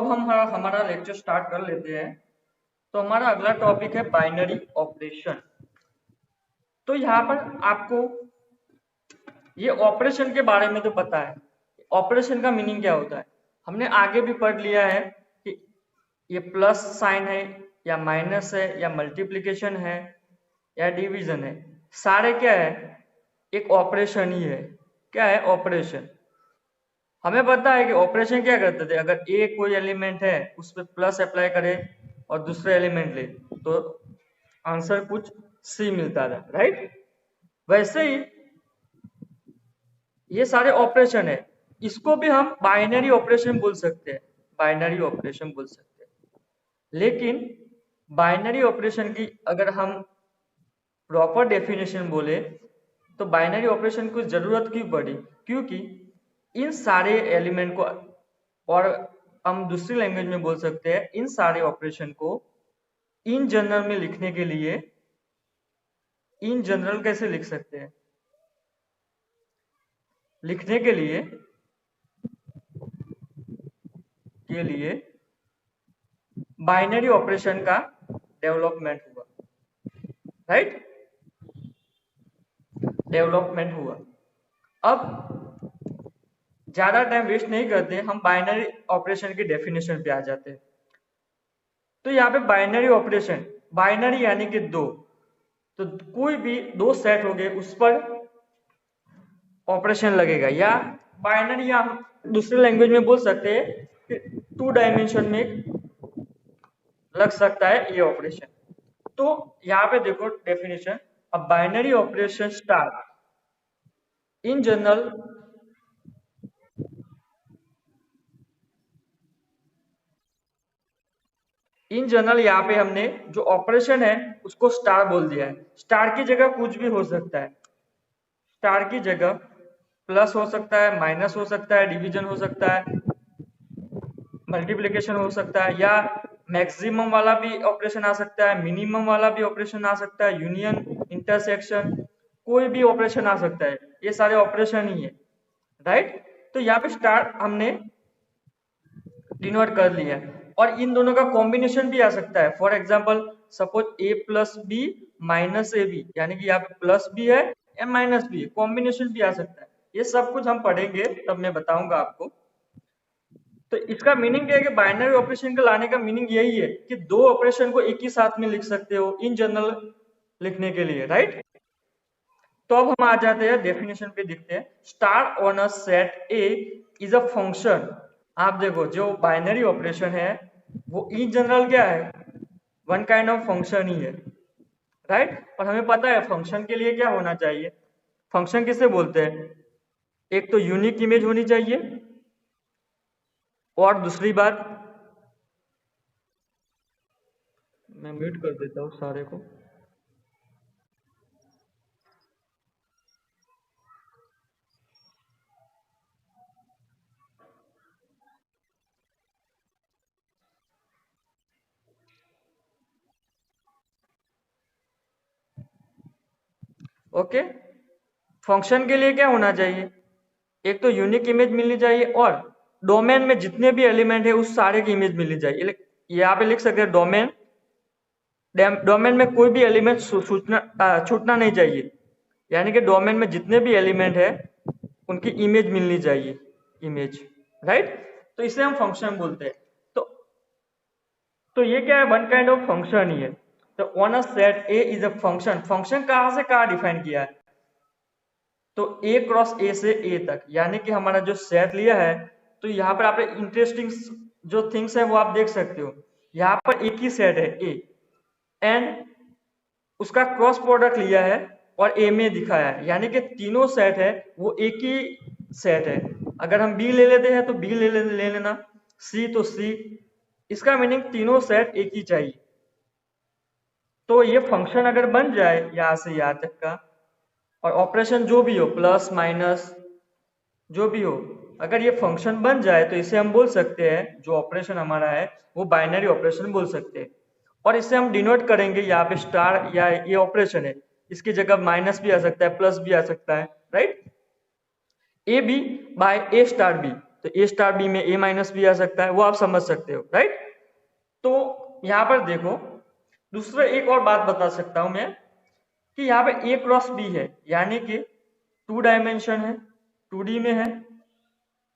अब हम हमारा लेक्चर स्टार्ट कर लेते हैं। तो हमारा अगला टॉपिक है बाइनरी ऑपरेशन। तो यहाँ पर आपको ये ऑपरेशन के बारे में तो पता है, ऑपरेशन का मीनिंग क्या होता है। हमने आगे भी पढ़ लिया है कि ये प्लस साइन है या माइनस है या मल्टीप्लिकेशन है या डिवीजन है, सारे क्या है, एक ऑपरेशन ही है। क्या है ऑपरेशन? हमें पता है कि ऑपरेशन क्या करते थे, अगर ए कोई एलिमेंट है उस पर प्लस अप्लाई करे और दूसरे एलिमेंट ले तो आंसर कुछ सी मिलता था, राइट। वैसे ही ये सारे ऑपरेशन है, इसको भी हम बाइनरी ऑपरेशन बोल सकते हैं, बाइनरी ऑपरेशन बोल सकते हैं। लेकिन बाइनरी ऑपरेशन की अगर हम प्रॉपर डेफिनेशन बोले तो बाइनरी ऑपरेशन की जरूरत क्यों पड़ी, क्योंकि इन सारे एलिमेंट को, और हम दूसरी लैंग्वेज में बोल सकते हैं इन सारे ऑपरेशन को इन जनरल में लिखने के लिए, इन जनरल कैसे लिख सकते हैं, लिखने के लिए बाइनरी ऑपरेशन का डेवलपमेंट हुआ, राइट, डेवलपमेंट हुआ। अब ज्यादा टाइम वेस्ट नहीं करते, हम बाइनरी ऑपरेशन की डेफिनेशन पे आ जाते हैं। तो यहाँ पे बाइनरी ऑपरेशन, बाइनरी यानी कि दो, तो कोई भी दो सेट हो गए उस पर ऑपरेशन लगेगा, या बाइनरी या दूसरी लैंग्वेज में बोल सकते हैं कि 2 डायमेंशन में लग सकता है ये ऑपरेशन। तो यहाँ पे देखो definition, a binary operation star in general यहाँ पे हमने जो ऑपरेशन है उसको स्टार बोल दिया है। स्टार की जगह कुछ भी हो सकता है, स्टार की जगह प्लस हो सकता है, माइनस हो सकता है, डिवीजन हो सकता है, मल्टीप्लिकेशन हो सकता है, या मैक्सिमम वाला भी ऑपरेशन आ सकता है, मिनिमम वाला भी ऑपरेशन आ सकता है, यूनियन, इंटरसेक्शन, कोई भी ऑपरेशन आ सकता है। ये सारे ऑपरेशन ही है, राइट। तो यहाँ पे स्टार हमने डिनोट कर लिया है, और इन दोनों का कॉम्बिनेशन भी आ सकता है। For example suppose A plus B minus A B, यानी कि यहाँ पे प्लस भी है या माइनस भी है, कॉम्बिनेशन भी आ सकता है। ये सब कुछ हम पढ़ेंगे तब मैं बताऊंगा आपको। तो इसका मीनिंग क्या है कि बाइनरी ऑपरेशन का लाने का मीनिंग यही है कि दो ऑपरेशन को एक ही साथ में लिख सकते हो इन जनरल लिखने के लिए, राइट। तो अब हम आ जाते हैं डेफिनेशन पे, दिखते हैं star on a set A is a function. आप देखो जो बाइनरी ऑपरेशन है वो इन जनरल क्या है, वन काइंड ऑफ फंक्शन ही है, राइट। और हमें पता है फंक्शन के लिए क्या होना चाहिए, फंक्शन किसे बोलते हैं, एक तो यूनिक इमेज होनी चाहिए, और दूसरी बात, मैं म्यूट कर देता हूँ सारे को। ओके, फंक्शन के लिए क्या होना चाहिए, एक तो यूनिक इमेज मिलनी चाहिए, और डोमेन में जितने भी एलिमेंट है उस सारे की इमेज मिलनी चाहिए। यहाँ पे लिख सकते हैं डोमेन, डोमेन में कोई भी एलिमेंट छूटना नहीं चाहिए, यानी कि डोमेन में जितने भी एलिमेंट है उनकी इमेज मिलनी चाहिए, इमेज, राइट। तो इसे हम फंक्शन बोलते हैं। तो ये क्या है, वन काइंड ऑफ फंक्शन ही है। तो on a set A is a function, function कहाँ से कहाँ डिफाइन किया है, तो ए क्रॉस ए से ए तक, यानी कि हमारा जो सेट लिया है, तो यहाँ पर आप इंटरेस्टिंग जो थिंग्स है वो आप देख सकते हो। यहाँ पर एक ही सेट है ए, एंड उसका क्रॉस प्रोडक्ट लिया है और ए में दिखाया है, यानी कि तीनों सेट है वो एक ही सेट है। अगर हम बी ले लेते हैं तो बी ले लेना, सी तो सी, इसका मीनिंग तीनों सेट एक ही चाहिए। तो ये फंक्शन अगर बन जाए यहाँ से यहाँ तक का, और ऑपरेशन जो भी हो प्लस माइनस जो भी हो, अगर ये फंक्शन बन जाए तो इसे हम बोल सकते हैं, जो ऑपरेशन हमारा है वो बाइनरी ऑपरेशन बोल सकते हैं। और इसे हम डिनोट करेंगे यहाँ पे स्टार, या ये ऑपरेशन है इसकी जगह माइनस भी आ सकता है, प्लस भी आ सकता है, right. A B by A star B, तो ए स्टार बी में ए माइनस बी आ सकता है, वो आप समझ सकते हो, राइट। तो यहाँ पर देखो, दूसरा एक और बात बता सकता हूं मैं कि यहाँ पे ए क्रॉस बी है, यानी कि 2 डायमेंशन है, 2D में है,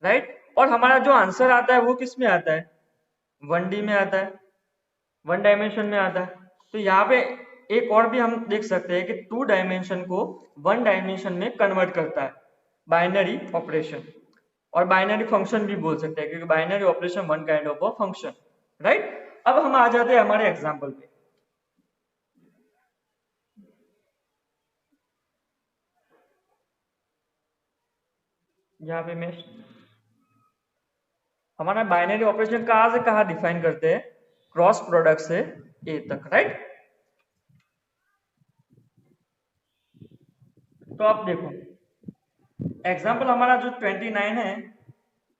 राइट। और हमारा जो आंसर आता है वो किस में आता है, 1D में आता है, 1 डायमेंशन में आता है। तो यहाँ पे एक और भी हम देख सकते हैं कि 2 डायमेंशन को 1 डायमेंशन में कन्वर्ट करता है, बाइनरी ऑपरेशन, और बाइनरी फंक्शन भी बोल सकते हैं, क्योंकि binary operation one kind of a function, right. अब हम आ जाते हैं हमारे एग्जाम्पल पे। यहाँ पे मैं हमारा बाइनरी ऑपरेशन कहाँ से कहाँ डिफाइन करते हैं, क्रॉस प्रोडक्ट से ए तक, राइट। तो आप देखो एग्जाम्पल हमारा जो 29 है,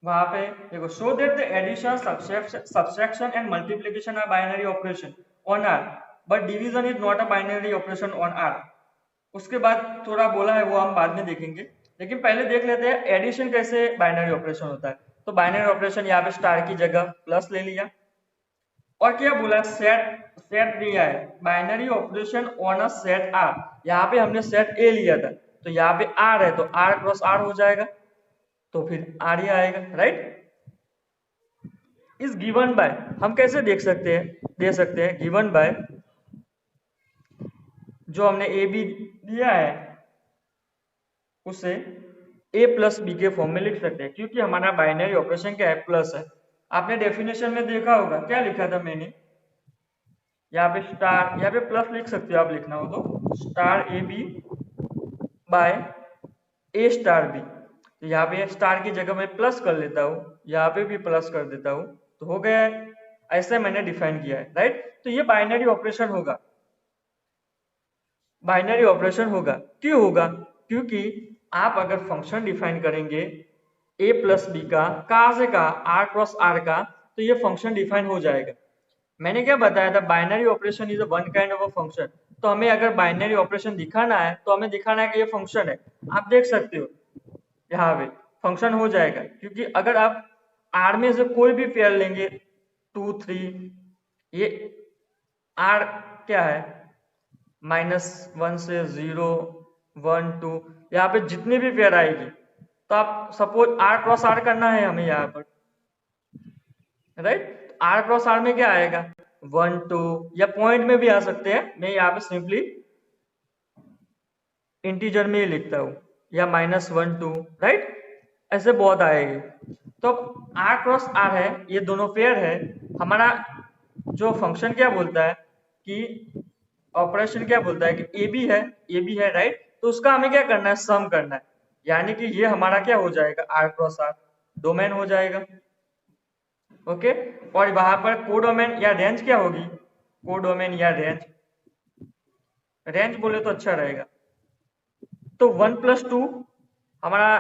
वहां पे देखो, show that the addition, subtraction and multiplication are binary operation on R, but division is not a binary operation on R. उसके बाद थोड़ा बोला है, वो हम बाद में देखेंगे, लेकिन पहले देख लेते हैं एडिशन कैसे बाइनरी ऑपरेशन होता है। तो बाइनरी ऑपरेशन यहाँ पे स्टार की जगह प्लस ले लिया, और क्या बोला, सेट सेट दिया है, binary operation on a set R. यहाँ पे हमने सेट ए लिया था, तो यहाँ पे आर है, तो आर क्रॉस आर हो जाएगा, तो फिर आर ही आएगा, राइट। इस गिवन बाय हम कैसे देख सकते हैं, दे सकते हैं गिवन बाय जो हमने ए बी दिया है उसे ए प्लस बी के फॉर्म में लिख सकते हैं, क्योंकि हमारा बाइनरी ऑपरेशन क्या है, प्लस है। आपने डेफिनेशन में देखा होगा, क्या लिखा था मैंने, यहाँ पे स्टार, यहाँ पे प्लस लिख सकते हो आप, लिखना हो तो star A B by A star B. तो यहाँ पे स्टार की जगह मैं प्लस कर लेता हूँ, यहाँ पे भी प्लस कर देता हूँ, तो हो गया है। ऐसे मैंने डिफाइन किया है, राइट। तो ये बाइनरी ऑपरेशन होगा, बाइनरी ऑपरेशन होगा। क्यों होगा, क्योंकि आप अगर फंक्शन डिफाइन करेंगे ए प्लस बी का, कहाँ से कहा, आर क्रॉस आर का, तो ये फंक्शन डिफाइन हो जाएगा। मैंने क्या बताया था, binary operation is a one kind of a function. तो हमें अगर बाइनरी ऑपरेशन दिखाना है, तो हमें दिखाना है कि ये फंक्शन है। आप देख सकते हो यहाँ पे फंक्शन हो जाएगा, क्योंकि अगर आप आर में से कोई भी पेयर लेंगे, 2 3, ये आर क्या है, -1 से 0 1 2, यहाँ पे जितनी भी पेयर आएगी, तो आप सपोज आर क्रॉस आर करना है हमें यहाँ पर, राइट। आर क्रॉस आर में क्या आएगा, 1 2, या पॉइंट में भी आ सकते हैं, मैं यहाँ पे सिंपली इंटीजर में ही लिखता हूँ, या -1 2, राइट। ऐसे बहुत आएगी। तो आर क्रॉस आर है, ये दोनों पेयर है। हमारा जो फंक्शन क्या बोलता है कि ऑपरेशन क्या बोलता है कि ए बी है, राइट। तो उसका हमें क्या करना है, सम करना है, यानी कि ये हमारा क्या हो जाएगा, आर क्रॉस आर डोमेन हो जाएगा, ओके। और वहां पर कोडोमेन या रेंज क्या होगी, कोडोमेन या रेंज, रेंज बोले तो अच्छा रहेगा। तो 1 + 2 हमारा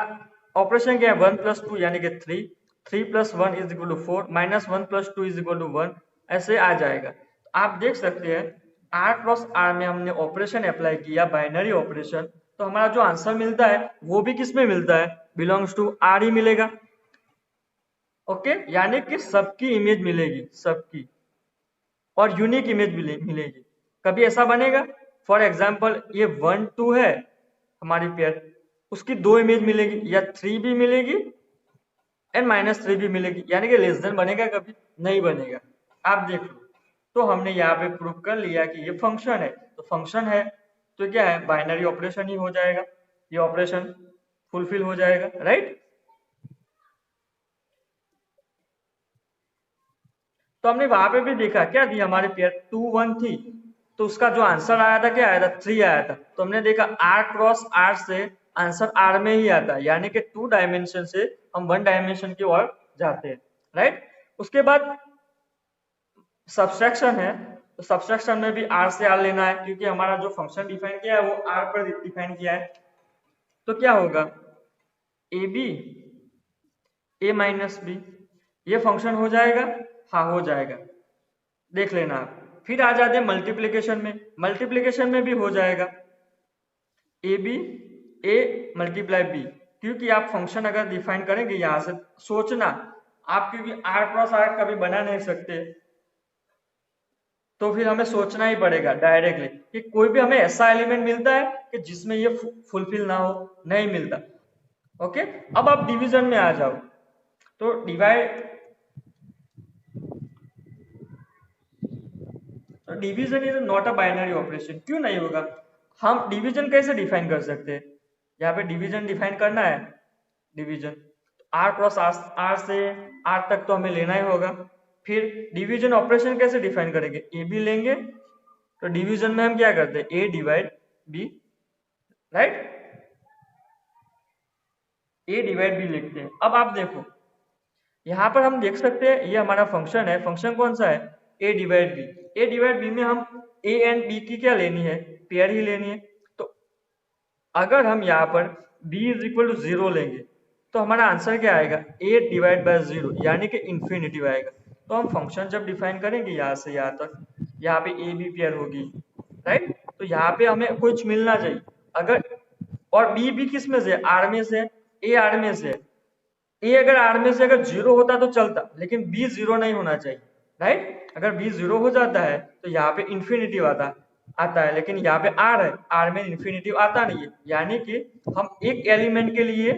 ऑपरेशन क्या है, 1 + 2 यानी कि 3, 3 + 1 = 4, -1 + 2 = 1, ऐसे आ जाएगा। आप देख सकते हैं आर क्रॉस आर में हमने ऑपरेशन अप्लाई किया, बाइनरी ऑपरेशन, तो हमारा जो आंसर मिलता है वो भी किस में मिलता है, बिलोंग्स टू आर ही मिलेगा, ओके। यानी कि सबकी इमेज मिलेगी, सबकी, और यूनिक इमेज मिलेगी। कभी ऐसा बनेगा, फॉर एग्जाम्पल ये 1 2 है हमारी पेयर, उसकी 2 इमेज मिलेगी, या 3 भी मिलेगी एंड -3 भी मिलेगी, यानी कि लेस देन बनेगा, कभी नहीं बनेगा। आप देख लो, तो हमने यहाँ पे प्रूव कर लिया कि ये फंक्शन है, तो फंक्शन है तो क्या है, बाइनरी ऑपरेशन ही हो जाएगा, ये ऑपरेशन फुलफिल हो जाएगा, राइट। तो हमने वहां पे भी देखा, क्या थी हमारी पेयर 2 1 थी, तो उसका जो आंसर आया था क्या आया था, 3 आया था। तो हमने देखा आर क्रॉस आर से आंसर आर में ही आता है, यानी कि 2 डायमेंशन से हम 1 डायमेंशन की ओर जाते हैं, राइट। उसके बाद सब्सट्रैक्शन है, तो सब्सट्रैक्शन में भी आर से आर लेना है, क्योंकि हमारा जो फंक्शन डिफाइन किया है वो आर पर डिफाइन किया है। तो क्या होगा, A B A minus B, ये फंक्शन हो जाएगा, हाँ हो जाएगा, देख लेना आप। फिर आ जाते हैं मल्टीप्लीकेशन में, मल्टीप्लीकेशन में भी हो जाएगा, A B A multiply B, क्योंकि आप फंक्शन अगर डिफाइन करेंगे यहाँ से, सोचना आप, क्योंकि आर क्रॉस आर कभी बना नहीं सकते, तो फिर हमें सोचना ही पड़ेगा डायरेक्टली कि कोई भी हमें ऐसा एलिमेंट मिलता है कि जिसमें ये फुलफिल ना हो, नहीं मिलता। ओके, अब आप डिवीजन में आ जाओ। तो division is not a binary operation. क्यों नहीं होगा? हम डिवीजन कैसे डिफाइन कर सकते हैं? यहाँ पे डिवीजन डिफाइन करना है, division R cross R, R से आर तक तो हमें लेना ही होगा। फिर डिवीजन ऑपरेशन कैसे डिफाइन करेंगे? ए बी लेंगे, तो डिवीजन में हम क्या करते हैं? ए डिवाइड बी, राइट, ए डिवाइड बी लिखते हैं। अब आप देखो यहाँ पर हम देख सकते हैं ये हमारा फंक्शन है। फंक्शन कौन सा है? ए डिवाइड बी। ए डिवाइड बी में हम ए एंड बी की क्या लेनी है? पेयर ही लेनी है। तो अगर हम यहाँ पर b इज इक्वल टू 0 लेंगे तो हमारा आंसर क्या आएगा? a डिवाइड बाय 0, यानी कि इंफिनिटिव आएगा। तो हम फंक्शन जब डिफाइन करेंगे यहाँ से यहाँ तक, यहाँ पे a b पेयर होगी, राइट, तो यहाँ पे हमें कुछ मिलना चाहिए। अगर और b भी किस में से? r में से, a r में से। a अगर r में से अगर 0 होता तो चलता, लेकिन b 0 नहीं होना चाहिए, राइट। अगर b 0 हो जाता है तो यहाँ पे इंफिनिटिव आता है, लेकिन यहाँ पे r है, r में इंफिनिटिव आता नहीं है, यानी कि हम एक एलिमेंट के लिए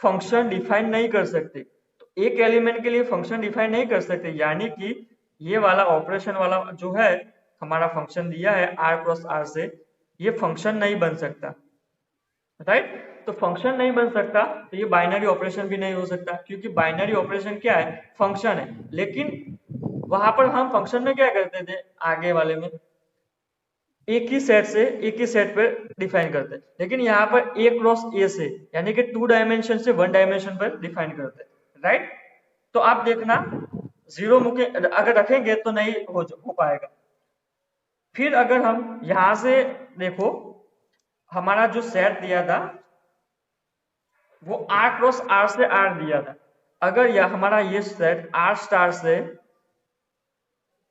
फंक्शन डिफाइन नहीं कर सकते। तो एक एलिमेंट के लिए फंक्शन डिफाइन नहीं कर सकते, यानी कि ये वाला ऑपरेशन वाला जो है हमारा फंक्शन दिया है r क्रॉस r से, ये फंक्शन नहीं बन सकता, राइट। तो फंक्शन नहीं बन सकता तो ये बाइनरी ऑपरेशन भी नहीं हो सकता, क्योंकि बाइनरी ऑपरेशन क्या है? फंक्शन है। लेकिन वहां पर हम फंक्शन में क्या करते थे? आगे वाले में एक ही सेट से एक ही सेट पर डिफाइन करते हैं, लेकिन यहाँ पर ए क्रॉस ए से, यानी कि 2 डायमेंशन से 1 डायमेंशन पर डिफाइन करते हैं, राइट। तो आप देखना 0 मुके अगर रखेंगे तो नहीं हो पाएगा। फिर अगर हम यहां से देखो, हमारा जो सेट दिया था वो आर क्रॉस आर से आर दिया था। अगर यह हमारा ये सेट आर स्टार से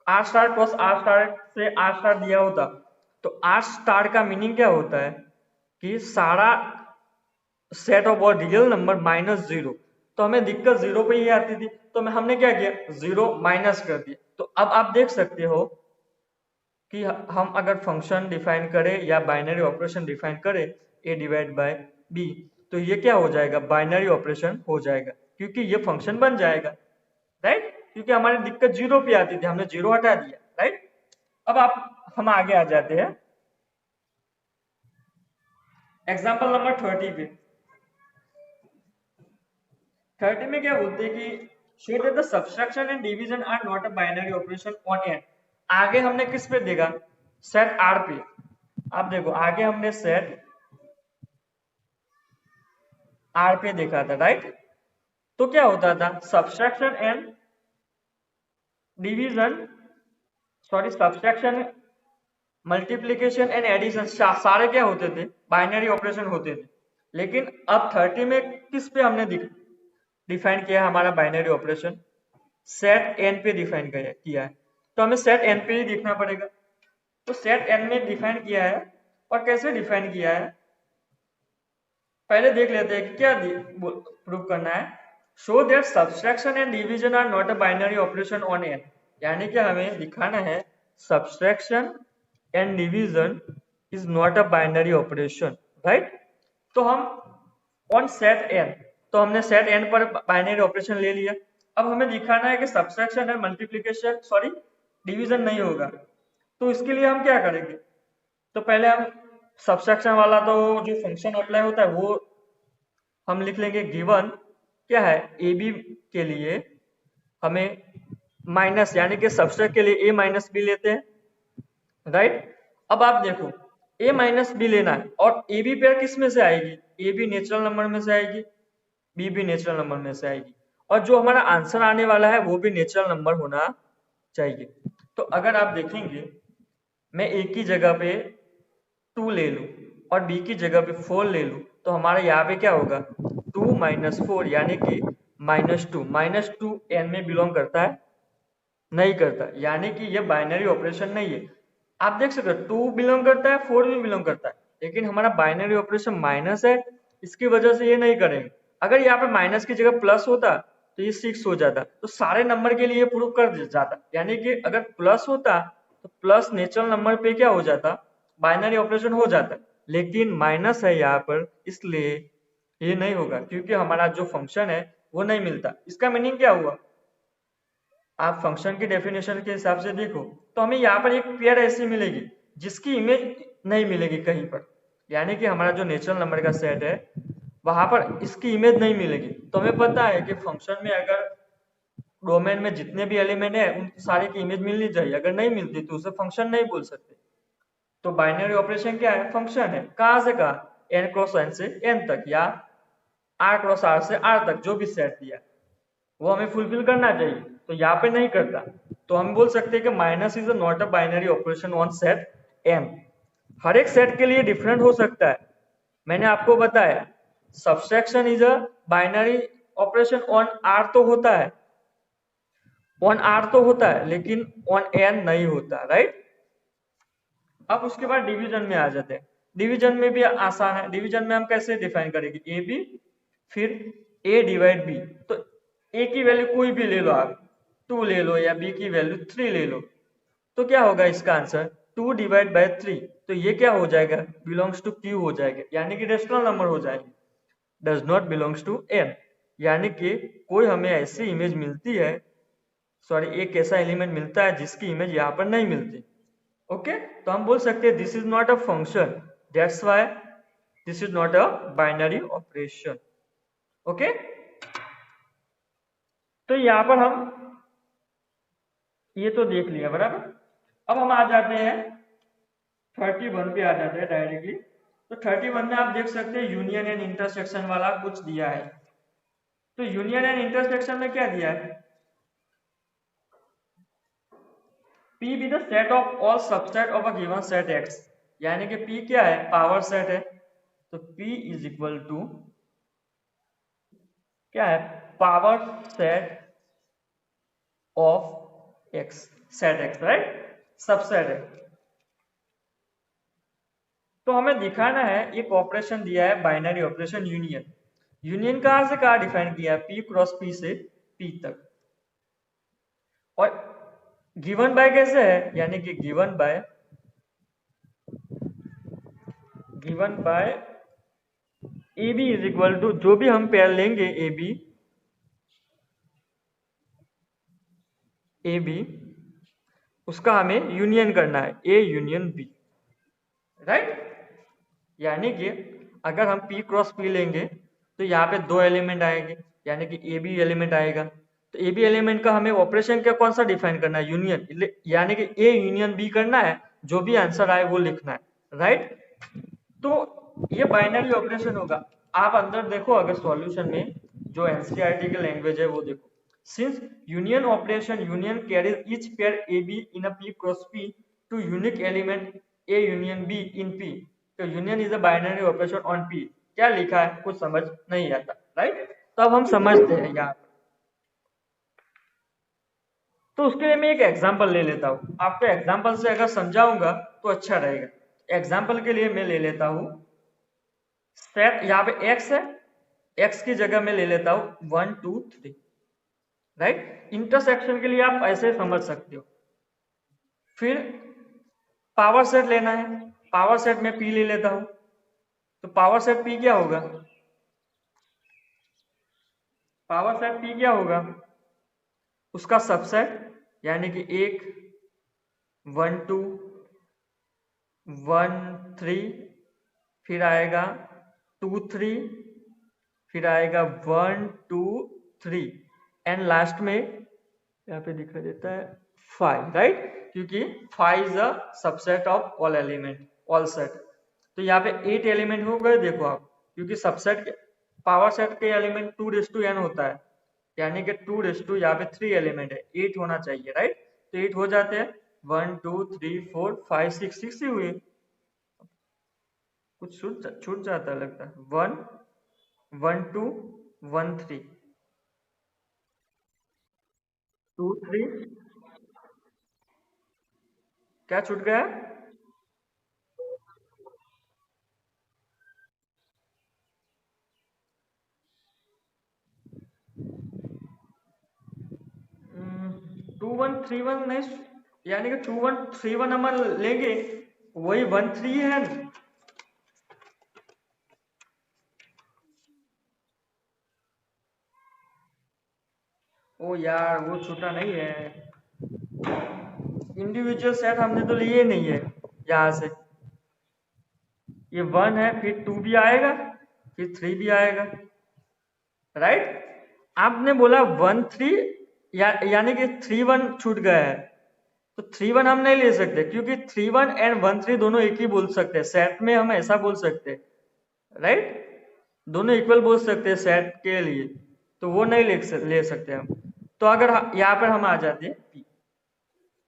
R star cross R star से आर स्टार दिया होता, तो आर स्टार का मीनिंग क्या होता है कि सारा सेट ऑफ और रियल नंबर माइनस 0। तो हमें दिक्कत 0 पे ही आती थी, तो हमने क्या किया? 0 माइनस कर दिया। तो अब आप देख सकते हो कि हम अगर फंक्शन डिफाइन करें या बाइनरी ऑपरेशन डिफाइन करें a डिवाइड बाय b, तो ये क्या हो जाएगा? बाइनरी ऑपरेशन हो जाएगा, क्योंकि ये फंक्शन बन जाएगा, राइट। क्योंकि हमारी दिक्कत 0 पे आती थी, हमने 0 हटा दिया, राइट। अब हम आगे आ जाते हैं एग्जाम्पल नंबर 30 पे। 30 में क्या बोलते हैं कि show that the subtraction and division are not a binary operation on and. आगे हमने किस पे देखा? सेट आर पे। अब देखो आगे हमने सेट आर पे देखा था, राइट। तो क्या होता था? Subtraction and division, sorry, subtraction, multiplication and addition सारे क्या होते थे? बाइनरी ऑपरेशन होते थे। लेकिन अब 30 में किस पे हमने डिफाइन किया हमारा बाइनरी ऑपरेशन? सेट एन पे डिफाइन किया है। तो हमें सेट एन पे ही देखना पड़ेगा। तो सेट एन में डिफाइन किया है, और कैसे डिफाइन किया है पहले देख लेते हैं कि क्या प्रूव करना है। Show that subtraction and division are not a binary operation on N, यानी कि हमें दिखाना है subtraction and division is not a binary operation, right. तो हम ऑन सेट एन, तो हमने सेट एन पर बाइनरी ऑपरेशन ले लिया। अब हमें दिखाना है कि subtraction and multiplication, sorry, division नहीं होगा। तो इसके लिए हम क्या करेंगे? तो पहले हम सब्सट्रैक्शन वाला तो जो फंक्शन अप्लाई होता है वो हम लिख लेंगे। गिवन क्या है? ए बी के लिए हमें माइनस, यानी कि सब्सट्रैक्ट के लिए ए माइनस बी लेते हैं, राइट। अब आप देखो ए माइनस बी लेना है, और ए बी पेयर किस में से आएगी? ए बी नेचुरल नंबर में से आएगी, बी भी नेचुरल नंबर में से आएगी, और जो हमारा आंसर आने वाला है वो भी नेचुरल नंबर होना चाहिए। तो अगर आप देखेंगे मैं ए की जगह पे 2 ले लूं और बी की जगह पे 4 ले लूं, तो हमारे यहाँ पे क्या होगा? 2 माइनस 4, यानी कि -2। -2 एन में बिलोंग करता है? नहीं करता, यानी कि ये बाइनरी ऑपरेशन नहीं है। आप देख सकते हो 2 बिलोंग करता है, 4 भी बिलोंग करता है, लेकिन हमारा बाइनरी ऑपरेशन माइनस है इसकी वजह से ये नहीं करेंगे। अगर यहाँ पे माइनस की जगह प्लस होता तो ये 6 हो जाता, तो सारे नंबर के लिए प्रूव कर जाता। यानी कि अगर प्लस होता तो प्लस नेचुरल नंबर पे क्या हो जाता, बाइनरी ऑपरेशन हो जाता। लेकिन माइनस है यहाँ पर, इसलिए ये नहीं होगा, क्योंकि हमारा जो फंक्शन है वो नहीं मिलता। इसका मीनिंग क्या हुआ, आप फंक्शन की डेफिनेशन के हिसाब से देखो तो हमें यहाँ पर एक पेयर ऐसी मिलेगी जिसकी इमेज नहीं मिलेगी कहीं पर। यानी कि हमारा जो नेचुरल नंबर का सेट है वहां पर इसकी इमेज नहीं मिलेगी। तो हमें पता है कि फंक्शन में अगर डोमेन में जितने भी एलिमेंट है उन सारे की इमेज मिलनी चाहिए, अगर नहीं मिलती तो उसे फंक्शन नहीं बोल सकते। तो बाइनरी ऑपरेशन क्या है, फंक्शन है। कहां से कहा, एन क्रॉस एन से एन तक, या आर क्रॉस आर से आर तक, जो भी सेट दिया वो हमें फुलफिल करना चाहिए। तो यहाँ पे नहीं करता, तो हम बोल सकते हैं कि minus is not a binary operation on set N. हर एक सेट के लिए डिफरेंट हो सकता है। मैंने आपको बताया subtraction is a binary operation on R तो होता है, ऑन आर तो होता है, लेकिन ऑन एन नहीं होता, राइट। अब उसके बाद डिवीजन में आ जाते हैं। डिवीजन में भी आसान है। डिवीजन में हम कैसे डिफाइन करेंगे, ए बी फिर ए डिवाइड बी। तो ए की वैल्यू कोई भी ले लो आप, 2 ले लो, या बी की वैल्यू 3 ले लो, तो क्या होगा इसका आंसर 2 डिवाइड बाय 3। तो ये क्या हो जाएगा, बिलोंग्स टू क्यू हो जाएगा, यानी कि रेशनल नंबर हो जाएंगे, does not belongs to N. यानी कि कोई हमें ऐसी इमेज मिलती है, सॉरी एक ऐसा एलिमेंट मिलता है जिसकी इमेज यहाँ पर नहीं मिलती। ओके, तो हम बोल सकते हैं this is not a function, that's why this is not a binary operation. Okay, तो यहाँ पर हम ये तो देख लिया बराबर। अब हम आ जाते हैं 31 पे, आ जाते हैं डायरेक्टली। तो 31 में आप देख सकते हैं यूनियन एंड इंटरसेक्शन वाला कुछ दिया है। तो यूनियन एंड इंटरसेक्शन में क्या दिया है, P be the set of all subset of a given set X। यानी कि P क्या है, पावर सेट है। तो P इज इक्वल टू क्या है, power set of X, set X, right, subset है। तो हमें दिखाना है एक ऑपरेशन दिया है, बाइनरी ऑपरेशन यूनियन। यूनियन कहां से कहां डिफाइन किया है, P क्रॉस P से P तक। और गिवन बाय कैसे है, यानी कि given by A B is equal to, जो भी हम पेयर लेंगे ए बी उसका हमें यूनियन करना है, ए यूनियन बी, राइट। यानी कि अगर हम P क्रॉस P लेंगे तो यहाँ पे 2 एलिमेंट आएंगे, यानी कि ए बी एलिमेंट आएगा। तो ए बी एलिमेंट का हमें ऑपरेशन क्या कौन सा डिफाइन करना है, यूनियन, यानी कि ए यूनियन बी करना है, जो भी आंसर आए वो लिखना है, राइट। तो ये बाइनरी ऑपरेशन होगा। आप अंदर देखो, अगर सॉल्यूशन में जो एनसीईआरटी की लैंग्वेज है वो देखो, since union operation union carries each pair A B in a P cross P to unique element A union B in P। तो union is a binary operation on P। क्या लिखा है कुछ समझ नहीं आता, राइट। तो अब हम समझते हैं यहाँ। तो उसके लिए मैं एक एग्जांपल ले लेता हूँ, आपको एग्जांपल से अगर समझाऊंगा तो अच्छा रहेगा। एग्जांपल के लिए मैं ले लेता हूँ सेट, यहाँ पे x है, x की जगह मैं ले लेता हूँ 1 2 3, राइट। इंटरसेक्शन के लिए आप ऐसे समझ सकते हो। फिर पावर सेट लेना है, पावर सेट में p ले लेता हूँ। तो पावर सेट p क्या होगा, पावर सेट p क्या होगा, उसका सबसेट, यानी कि 1 1 2 1 3, फिर आएगा 2 3, फिर आएगा 1 2 3, एंड लास्ट में यहाँ पे दिखा देता है 5, राइट, क्योंकि 5 is a subset of all element, all set. तो यहाँ पे 8 एलिमेंट हो गए, देखो आप, क्योंकि सबसेट पावर सेट के एलिमेंट 2n होता है, यानी कि 2 यहाँ पे 3 एलिमेंट है, 8 होना चाहिए, राइट। तो 8 हो जाते हैं, 1 2 3 4 5 6, 6 ही हुए। कुछ छूट जाता है लगता है, 1 1 2 1 3 2 3, क्या छूट गया, 2131 नहीं, यानी कि 2131 हम लेंगे वही 13 है ना। ओ यार वो छोटा नहीं है, इंडिविजुअल सेट हमने तो लिए नहीं है यहाँ से। ये 1 है, फिर 2 भी आएगा, फिर 3 भी आएगा, राइट। आपने बोला 1 3 यानी कि 3 1 छूट गया है, तो 3 1 हम नहीं ले सकते क्योंकि 3 1 एंड 1 3 दोनों एक ही बोल सकते हैं, सेट में हम ऐसा बोल सकते हैं, राइट। दोनों इक्वल बोल सकते हैं सेट के लिए, तो वो नहीं ले सकते हम। तो अगर यहाँ पर हम आ जाते हैं P,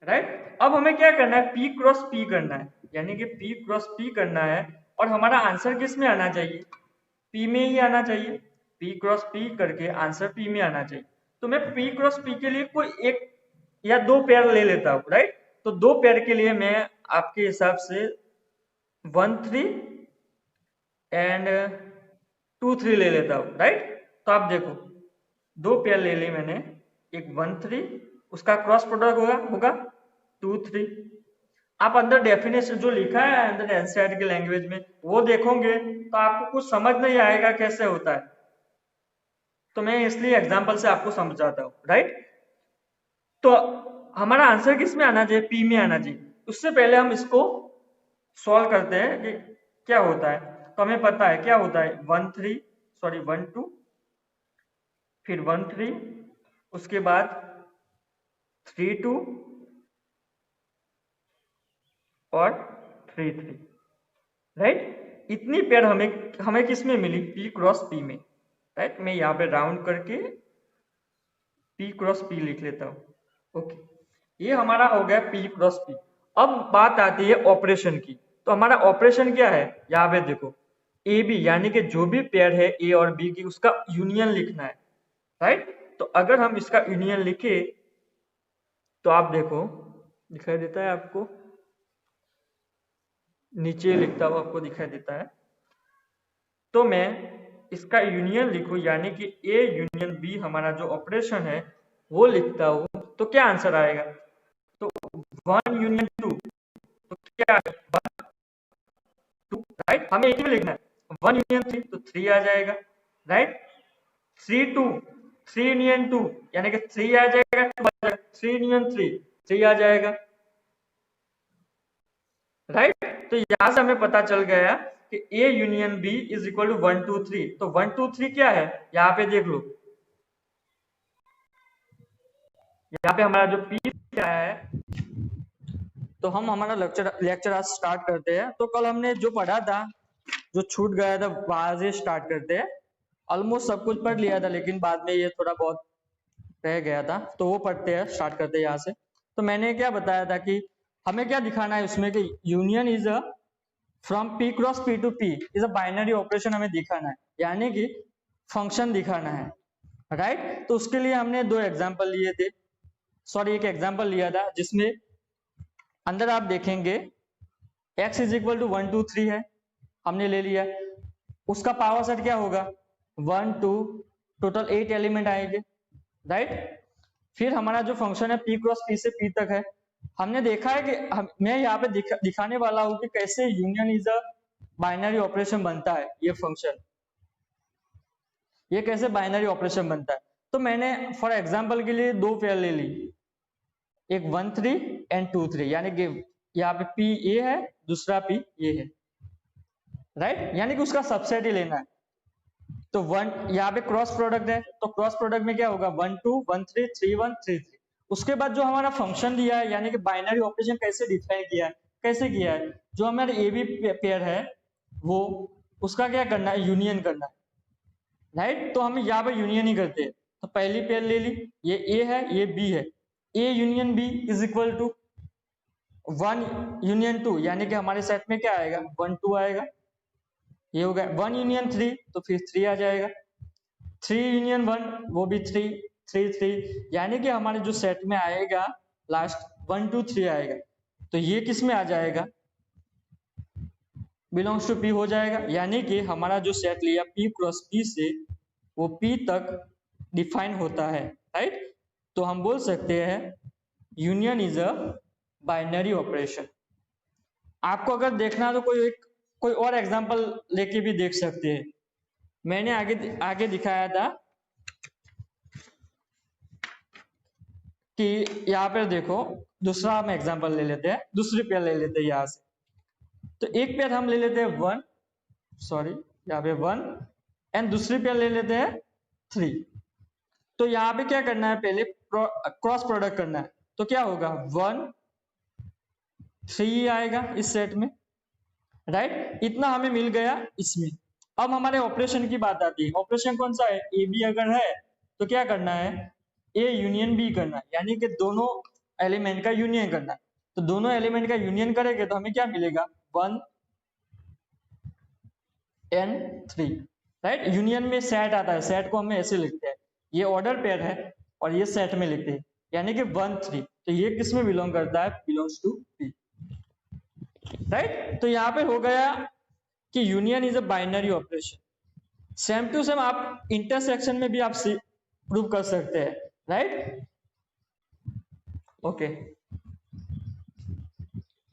राइट। अब हमें क्या करना है, P क्रॉस P करना है, यानी कि P क्रॉस P करना है, और हमारा आंसर किस में आना चाहिए, P में ही आना चाहिए। P क्रॉस P करके आंसर P में आना चाहिए। तो मैं P क्रॉस P के लिए कोई एक या दो पेयर ले लेता हूँ, राइट। तो दो पेयर के लिए मैं आपके हिसाब से 1 3 एंड 2 3 ले लेता हूँ, राइट। तो आप देखो दो पेयर ले ली मैंने, एक 1 3, उसका क्रॉस प्रोडक्ट होगा 2 3। आप अंदर डेफिनेशन जो लिखा है अंदर एनसीईआरटी के लैंग्वेज में वो देखोगे तो आपको कुछ समझ नहीं आएगा कैसे होता है, तो मैं इसलिए एग्जांपल से आपको समझाता हूँ, राइट। तो हमारा आंसर किस में आना चाहिए, P में आना चाहिए। उससे पहले हम इसको सॉल्व करते हैं कि क्या होता है। तो हमें पता है क्या होता है, 1 2, फिर 1 3, उसके बाद 3 2 और 3 3, राइट। इतनी पेयर हमें किस में मिली, P क्रॉस P में, राइट। मैं यहाँ पे राउंड करके P क्रॉस P लिख लेता हूँ, ओके। ये हमारा हो गया P क्रॉस P। अब बात आती है ऑपरेशन की। तो हमारा ऑपरेशन क्या है, यहाँ पे देखो ए बी, यानी कि जो भी पेयर है ए और बी की उसका यूनियन लिखना है, राइट। तो अगर हम इसका यूनियन लिखे तो आप देखो दिखाई देता है आपको, नीचे लिखता हुआ आपको दिखाई देता है। तो मैं इसका यूनियन लिखूं, यानी कि ए यूनियन बी हमारा जो ऑपरेशन है वो लिखता हूं, तो क्या आंसर आएगा, तो 1 यूनियन 2, तो क्या 1 2, राइट। हमें एक ही लिखना है, 1 यूनियन 3 तो 3 आ जाएगा, राइट। 3 2, 3 यूनियन 2 यानी कि 3 आ जाएगा, 2 आ जाएगा, 3 यूनियन 3 3 आ जाएगा, राइट। तो यहां से हमें पता चल गया कि A union B is equal to 1 2 3। तो 1 2 3 क्या है, यहाँ पे देख लो, यहाँ पे हमारा जो पी क्या है। तो हम हमारा लेक्चर आज स्टार्ट करते हैं। तो कल हमने जो पढ़ा था, जो छूट गया था वहां से स्टार्ट करते हैं। ऑलमोस्ट सब कुछ पढ़ लिया था लेकिन बाद में ये थोड़ा बहुत रह गया था, तो वो पढ़ते हैं, स्टार्ट करते हैं यहाँ से। तो मैंने क्या बताया था कि हमें क्या दिखाना है उसमें कि union is a from P cross P to P is a binary operation हमें दिखाना है, यानी कि फंक्शन दिखाना है, राइट। तो उसके लिए हमने दो एग्जांपल लिए थे, सॉरी एक एग्जांपल लिया था जिसमें अंदर आप देखेंगे x इज इक्वल टू 1 2 3 है, हमने ले लिया। उसका पावर सेट क्या होगा 1 2, टोटल 8 एलिमेंट आएंगे, राइट। फिर हमारा जो फंक्शन है P क्रॉस P से P तक है। हमने देखा है कि मैं यहाँ पे दिखाने वाला हूँ कि कैसे union is a binary operation बनता है। ये फंक्शन ये कैसे बाइनरी ऑपरेशन बनता है। तो मैंने फॉर एग्जांपल के लिए दो पेयर ले ली, एक 1 3 एंड 2 3, यानी कि यहाँ पे P A है, दूसरा P A है, राइट। यानी कि उसका सबसेट ही लेना है। तो वन यहाँ पे क्रॉस प्रोडक्ट है, तो क्रॉस प्रोडक्ट में क्या होगा 1 2 1 3 3 1 3 3। उसके बाद जो हमारा फंक्शन दिया है, यानी कि बाइनरी ऑपरेशन कैसे डिफाइन किया है, कैसे किया है, जो हमारे ए बी पेयर है वो उसका क्या करना है, यूनियन करना है, राइट। तो हम यहाँ पे यूनियन ही करते हैं। तो पहली पेयर ले ली, ये ए है ये बी है, A union B is equal to 1 union 2, यानी कि हमारे सेट में क्या आएगा 1 2 आएगा, ये हो गया 1 यूनियन 3 तो फिर 3 आ जाएगा, 3 यूनियन 1 वो भी 3 3 3, यानी कि हमारे जो सेट में आएगा लास्ट 1 2 3 आएगा। तो ये किस में आ जाएगा, बिलोंग्स टू P हो जाएगा, यानी कि हमारा जो सेट लिया P क्रॉस P से वो P तक डिफाइन होता है, राइट। तो हम बोल सकते हैं union is a binary operation. आपको अगर देखना है तो कोई और एग्जांपल लेके भी देख सकते हैं। मैंने आगे आगे दिखाया था कि यहाँ पे देखो, दूसरा हम एग्जांपल ले लेते हैं, दूसरी पेयर ले लेते हैं यहाँ से। तो एक पेयर हम ले लेते हैं 1, सॉरी यहाँ पे 1, एंड दूसरी पेयर ले लेते हैं 3। तो यहाँ पे क्या करना है, पहले क्रॉस प्रोडक्ट करना है। तो क्या होगा, 1 3 आएगा इस सेट में, राइट। इतना हमें मिल गया इसमें। अब हमारे ऑपरेशन की बात आती है। ऑपरेशन कौन सा है, ए बी अगर है तो क्या करना है, ए यूनियन बी करना है, यानी कि दोनों एलिमेंट का यूनियन करना है। तो दोनों एलिमेंट का यूनियन करेंगे तो हमें क्या मिलेगा, 1 and 3, राइट। यूनियन में सेट आता है, सेट को हमें ऐसे लिखते हैं, ये ऑर्डर पेयर है और ये सेट में लिखते हैं, यानी कि 1 3। तो ये किस में बिलोंग करता है, बिलोंग्स टू बी, राइट। तो यहाँ पे हो गया कि union is a binary operation. Same to same आप इंटरसेक्शन में भी आप प्रूव कर सकते हैं, राइट। ओके,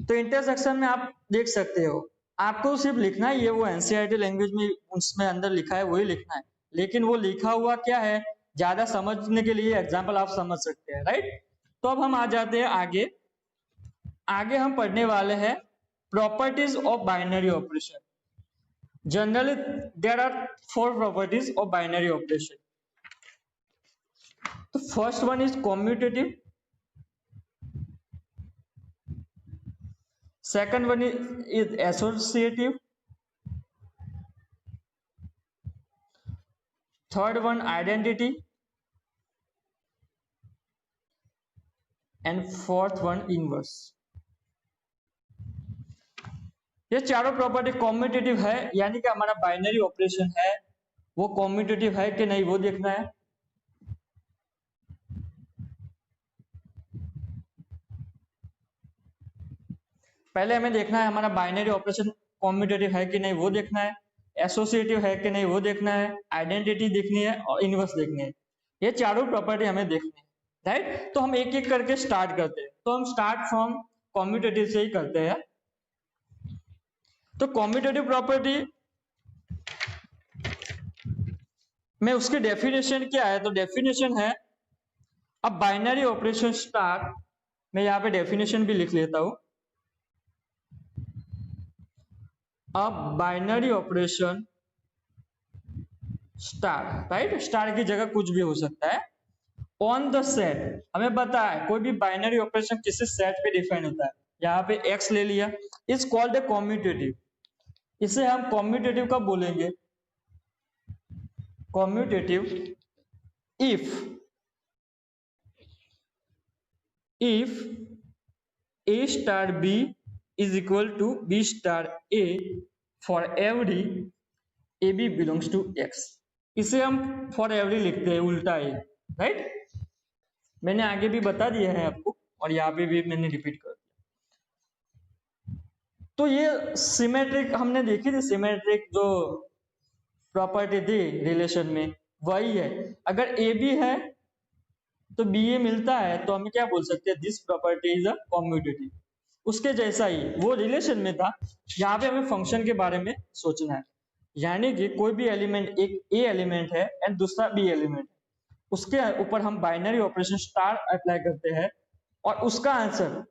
तो इंटरसेक्शन में आप देख सकते हो, आपको सिर्फ लिखना है, ये वो एनसीईआरटी लैंग्वेज में उसमें अंदर लिखा है वही लिखना है, लेकिन वो लिखा हुआ क्या है, ज्यादा समझने के लिए एग्जाम्पल आप समझ सकते हैं, राइट। तो अब हम आ जाते हैं आगे। आगे हम पढ़ने वाले हैं properties of binary operation. Generally there are 4 properties of binary operation. तो first one is commutative, second one is associative, third one identity, and fourth one inverse। ये चारों प्रॉपर्टी कॉम्यूटेटिव है, यानी कि हमारा बाइनरी ऑपरेशन है वो कॉम्यूटेटिव है कि नहीं वो देखना है। पहले हमें देखना है हमारा बाइनरी ऑपरेशन कॉम्यूटेटिव है कि नहीं वो देखना है, एसोसिएटिव है कि नहीं वो देखना है, आइडेंटिटी देखनी है और इनवर्स देखनी है। ये चारों प्रॉपर्टी हमें देखनी है, राइट। तो हम एक एक करके स्टार्ट करते हैं। तो हम स्टार्ट फ्रॉम कॉम्यूटेटिव से ही करते हैं। तो कॉम्यूटेटिव प्रॉपर्टी में उसकी डेफिनेशन क्या है, तो डेफिनेशन है अब बाइनरी ऑपरेशन स्टार, मैं यहाँ पे डेफिनेशन भी लिख लेता हूं। अब binary operation star, right, star की जगह कुछ भी हो सकता है, ऑन द सेट। हमें पता है कोई भी बाइनरी ऑपरेशन किसी सेट पे डिफाइन होता है। यहाँ पे x ले लिया, इज कॉल्ड ए कॉम्यूटेटिव। इसे हम कॉम्यूटेटिव कब बोलेंगे, commutative if a star b is equal to b star a for every ab belongs to x। इसे हम फॉर एवरी लिखते हैं उल्टा है, राइट। मैंने आगे भी बता दिया है आपको और यहाँ पे भी मैंने रिपीट कर दिया। तो ये सिमेट्रिक हमने देखी थी, सिमेट्रिक जो प्रॉपर्टी थी रिलेशन में वही है। अगर ए बी है तो बी ए मिलता है तो हमें क्या बोल सकते हैं, this property is a commutative. उसके जैसा ही वो रिलेशन में था, यहाँ पे हमें फंक्शन के बारे में सोचना है। यानी कि कोई भी एलिमेंट, एक ए एलिमेंट है एंड दूसरा बी एलिमेंट है, उसके ऊपर हम बाइनरी ऑपरेशन स्टार अप्लाई करते हैं और उसका आंसर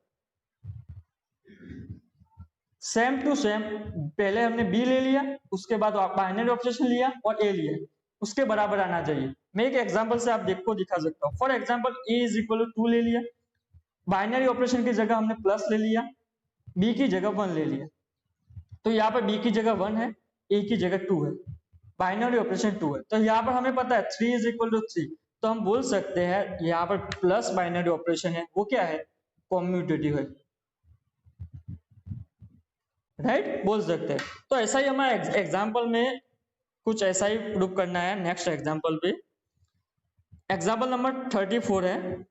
सेम टू सेम, पहले हमने बी ले लिया, उसके बाद बाइनरी ऑपरेशन लिया और ए लिया, उसके बराबर आना चाहिए। मैं एक एग्जांपल से आप देखो दिखा सकता हूँ। For example A is equal to 2 ले लिया, बाइनरी ऑपरेशन की जगह हमने प्लस ले लिया, बी की जगह 1 ले लिया। तो यहाँ पर बी की जगह 1 है, ए की जगह 2 है, बाइनरी ऑपरेशन 2 है। तो यहाँ पर हमें पता है 3 इज इक्वल टू 3, तो हम बोल सकते हैं यहाँ पर प्लस बाइनरी ऑपरेशन है वो क्या है, कॉम्यूटेटिव है, राइट, बोल सकते हैं। तो ऐसा ही हमारे एग्जाम्पल में कुछ ऐसा ही प्रूव करना है। नेक्स्ट एग्जाम्पल पे एग्जाम्पल नंबर 34 है।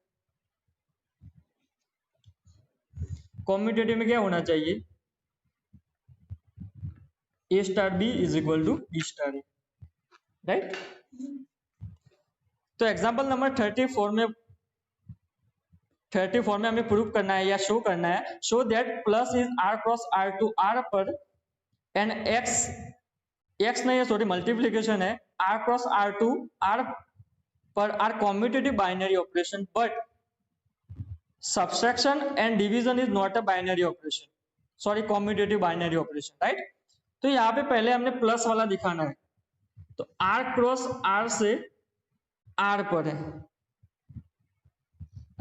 कॉम्यूटेटिव में क्या होना चाहिए, A star B is equal to B star A, right. तो एग्जाम्पल नंबर 34 में 34 में हमें प्रूव करना है या शो करना है, show that plus is R cross R to R पर एंड एक्स नहीं है, सॉरी मल्टीप्लीकेशन है, R cross R to R पर R commutative binary operation but subtraction and division is not a binary operation, sorry commutative binary operation, right. तो यहाँ पे पहले हमने प्लस वाला दिखाना है, तो आर क्रॉस आर से आर पर है,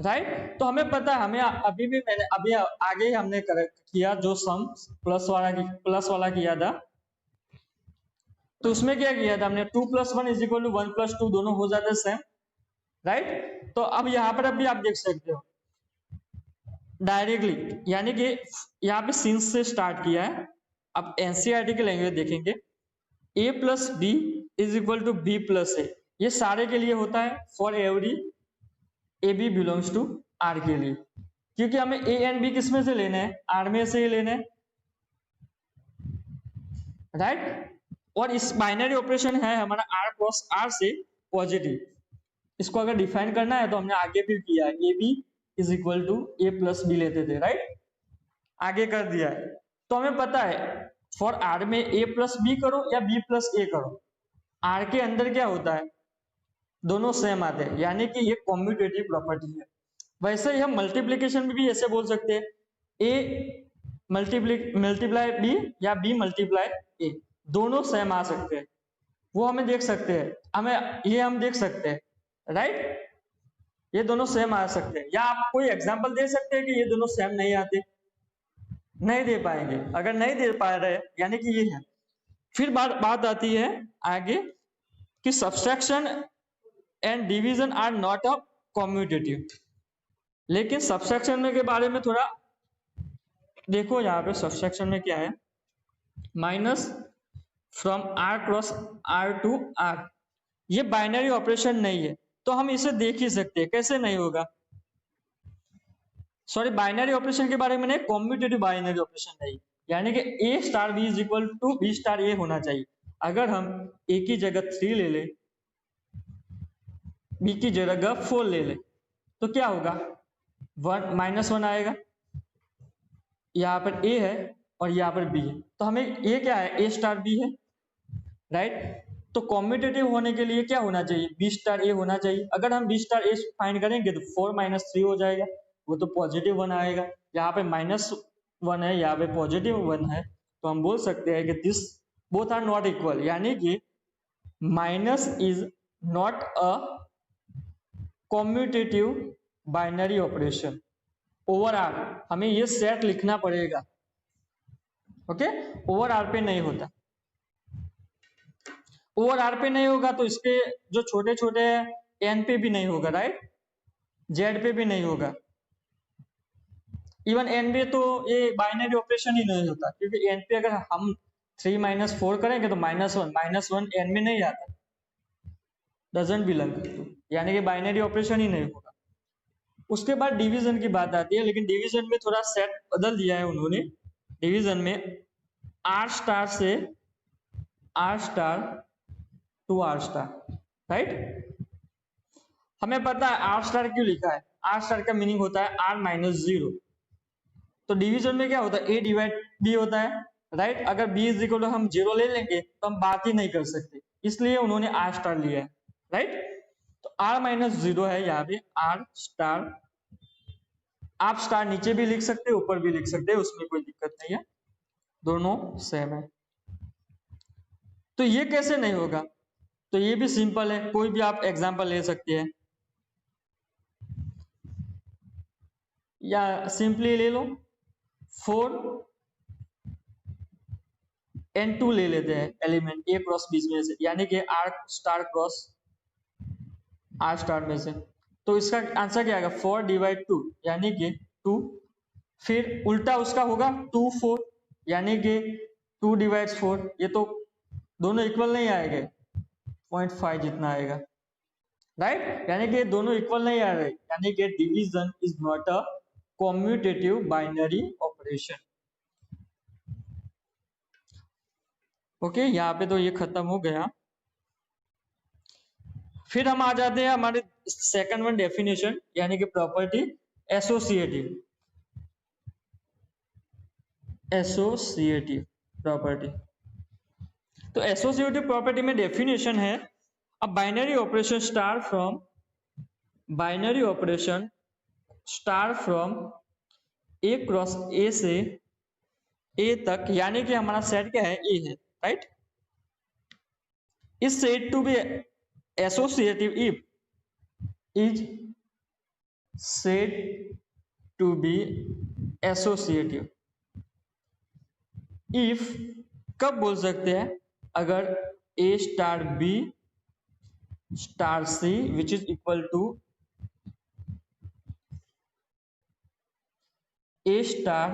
राइट। तो हमें पता है, हमें अभी भी मैंने अभी आगे ही हमने किया जो सम प्लस वाला किया था, तो उसमें क्या किया था हमने 2 + 1 = 1 + 2 दोनों हो जाते सेम, राइट। तो अब यहाँ पर अभी आप देख सकते हो डायरेक्टली, यानी कि यहाँ पे सिंस से स्टार्ट किया है। अब एनसीईआरटी की लैंग्वेज देखेंगे, a + b = b + a, ये सारे के लिए होता है, for every A B belongs to R के लिए, क्योंकि हमें ए एंड बी किस में से लेने हैं, आर में से ही लेने हैं, राइट। और इस बाइनरी ऑपरेशन है हमारा आर क्रॉस आर से पॉजिटिव, इसको अगर डिफाइन करना है तो हमने आगे भी किया है, ए बी = a + b लेते थे, राइट, आगे कर दिया है। तो हमें पता है फॉर आर में a + b करो या b + a करो, आर के अंदर क्या होता है, दोनों सेम आते हैं, यानी कि ये कॉम्यूटेटिव प्रॉपर्टी है। वैसे ही हम मल्टीप्लीकेशन में भी ऐसे बोल सकते हैं, a मल्टीप्लाई b या b मल्टीप्लाई a, दोनों सेम आ सकते हैं, वो हमें देख सकते हैं, हम देख सकते हैं, राइट, ये दोनों सेम आ सकते हैं। या आप कोई एग्जांपल दे सकते हैं कि ये दोनों सेम नहीं आते, नहीं दे पाएंगे, अगर नहीं दे पा रहे यानी कि ये है। फिर बात आती है आगे कि subtraction and division are not a commutative, लेकिन सब्सट्रैक्शन में के बारे में थोड़ा देखो, यहाँ पे सब्सट्रैक्शन में क्या है, minus from R cross R to R, ये बाइनरी ऑपरेशन नहीं है, तो हम इसे देख ही सकते हैं, कैसे नहीं होगा, सॉरी बाइनरी ऑपरेशन के बारे में नहीं, कॉम्यूटेटिव बाइनरी ऑपरेशन नहीं, यानी कि a * b = b * a होना चाहिए। अगर हम a की जगह 3 ले ले, b की जगह 4 ले ले, तो क्या होगा, -1 आएगा, यहाँ पर a है और यहाँ पर b है, तो हमें ये क्या है, a * b है, राइट। तो कॉम्यूटेटिव होने के लिए क्या होना चाहिए, b * a होना चाहिए। अगर हम b * a फाइंड करेंगे तो 4 - 3 हो जाएगा, वो तो +1 आएगा, यहाँ पे -1 है, यहाँ पे +1 है, तो हम बोल सकते हैं कि this both are not equal, यानी कि minus is not a commutative binary operation over R, हमें ये सेट लिखना पड़ेगा, ओके, ओवर आर पे नहीं होता, ओवर आर पे नहीं होगा तो इसके जो छोटे छोटे एन पे भी नहीं होगा, राइट, जेड पे भी नहीं होगा, इवन एन पे तो ये बाइनरी ऑपरेशन ही नहीं होता, क्योंकि एन पे अगर हम 3 - 4 करेंगे तो -1 एन में नहीं आता, डजंट बिलोंग, यानी कि बाइनरी ऑपरेशन ही नहीं होगा। उसके बाद डिवीजन की बात आती है, लेकिन डिवीजन में थोड़ा सेट बदल दिया है उन्होंने, डिवीजन में R* से R* टू R*, राइट। हमें पता है R* क्यों लिखा है, R* का मीनिंग होता है R - 0, तो डिवीजन में क्या होता है, A / B होता है, राइट। अगर B = हम 0 ले लेंगे तो हम बात ही नहीं कर सकते, इसलिए उन्होंने R* लिया है, राइट। तो R - 0 है यहाँ पे R*, आप स्टार नीचे भी लिख सकते हैं, ऊपर भी लिख सकते हैं, उसमें कोई दिक्कत नहीं है, दोनों सेम है। तो ये कैसे नहीं होगा, तो ये भी सिंपल है, कोई भी आप एग्जांपल ले सकते हैं, या सिंपली ले लो 4 and 2 ले लेते हैं एलिमेंट A क्रॉस B में से, यानी कि R* क्रॉस R* में से, तो इसका आंसर क्या आएगा, 4/2, यानी कि 2, फिर उल्टा उसका होगा 2 4, यानी कि 2/4, ये तो दोनों इक्वल नहीं आएंगे, 0.5 जितना आएगा, राइट, यानी कि दोनों इक्वल नहीं आ रहे, यानी कि division is not a commutative binary operation, okay. यहाँ पे तो ये खत्म हो गया। फिर हम आ जाते हैं हमारे सेकंड वन डेफिनेशन, यानी कि प्रॉपर्टी एसोसिएटिव प्रॉपर्टी। तो एसोसिएटिव प्रॉपर्टी में डेफिनेशन है अ binary operation star from A cross ए से ए तक, यानी कि हमारा सेट क्या है, ए है, right. Is said to be associative is said to be associative if, कब बोल सकते हैं, अगर A star B star C which is equal to A star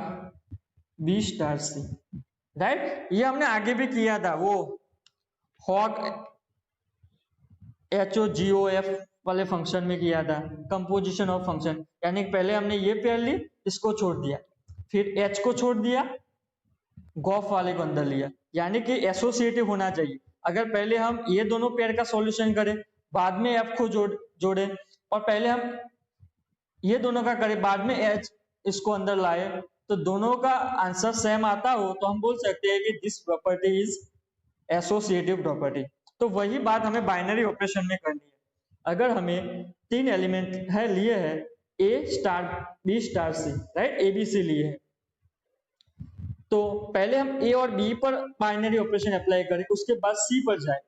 B star C, right. ये हमने आगे भी किया था, वो हॉग HOGOF वाले फंक्शन में किया था, कंपोजिशन ऑफ फंक्शन, यानी पहले हमने ये पेयर ली, इसको छोड़ दिया, फिर H को छोड़ दिया, गॉफ वाले को अंदर लिया, यानी कि एसोसिएटिव होना चाहिए। अगर पहले हम ये दोनों पेयर का सॉल्यूशन करें, बाद में F को जोड़े, और पहले हम ये दोनों का करें, बाद में H इसको अंदर लाए, तो दोनों का आंसर सेम आता हो, तो हम बोल सकते हैं कि this property is associative property. तो वही बात हमें बाइनरी ऑपरेशन में करनी है। अगर हमें 3 एलिमेंट है लिए है, A star B star C, right, ABC लिए है, तो पहले हम ए और बी पर बाइनरी ऑपरेशन अप्लाई करें, उसके बाद सी पर जाए,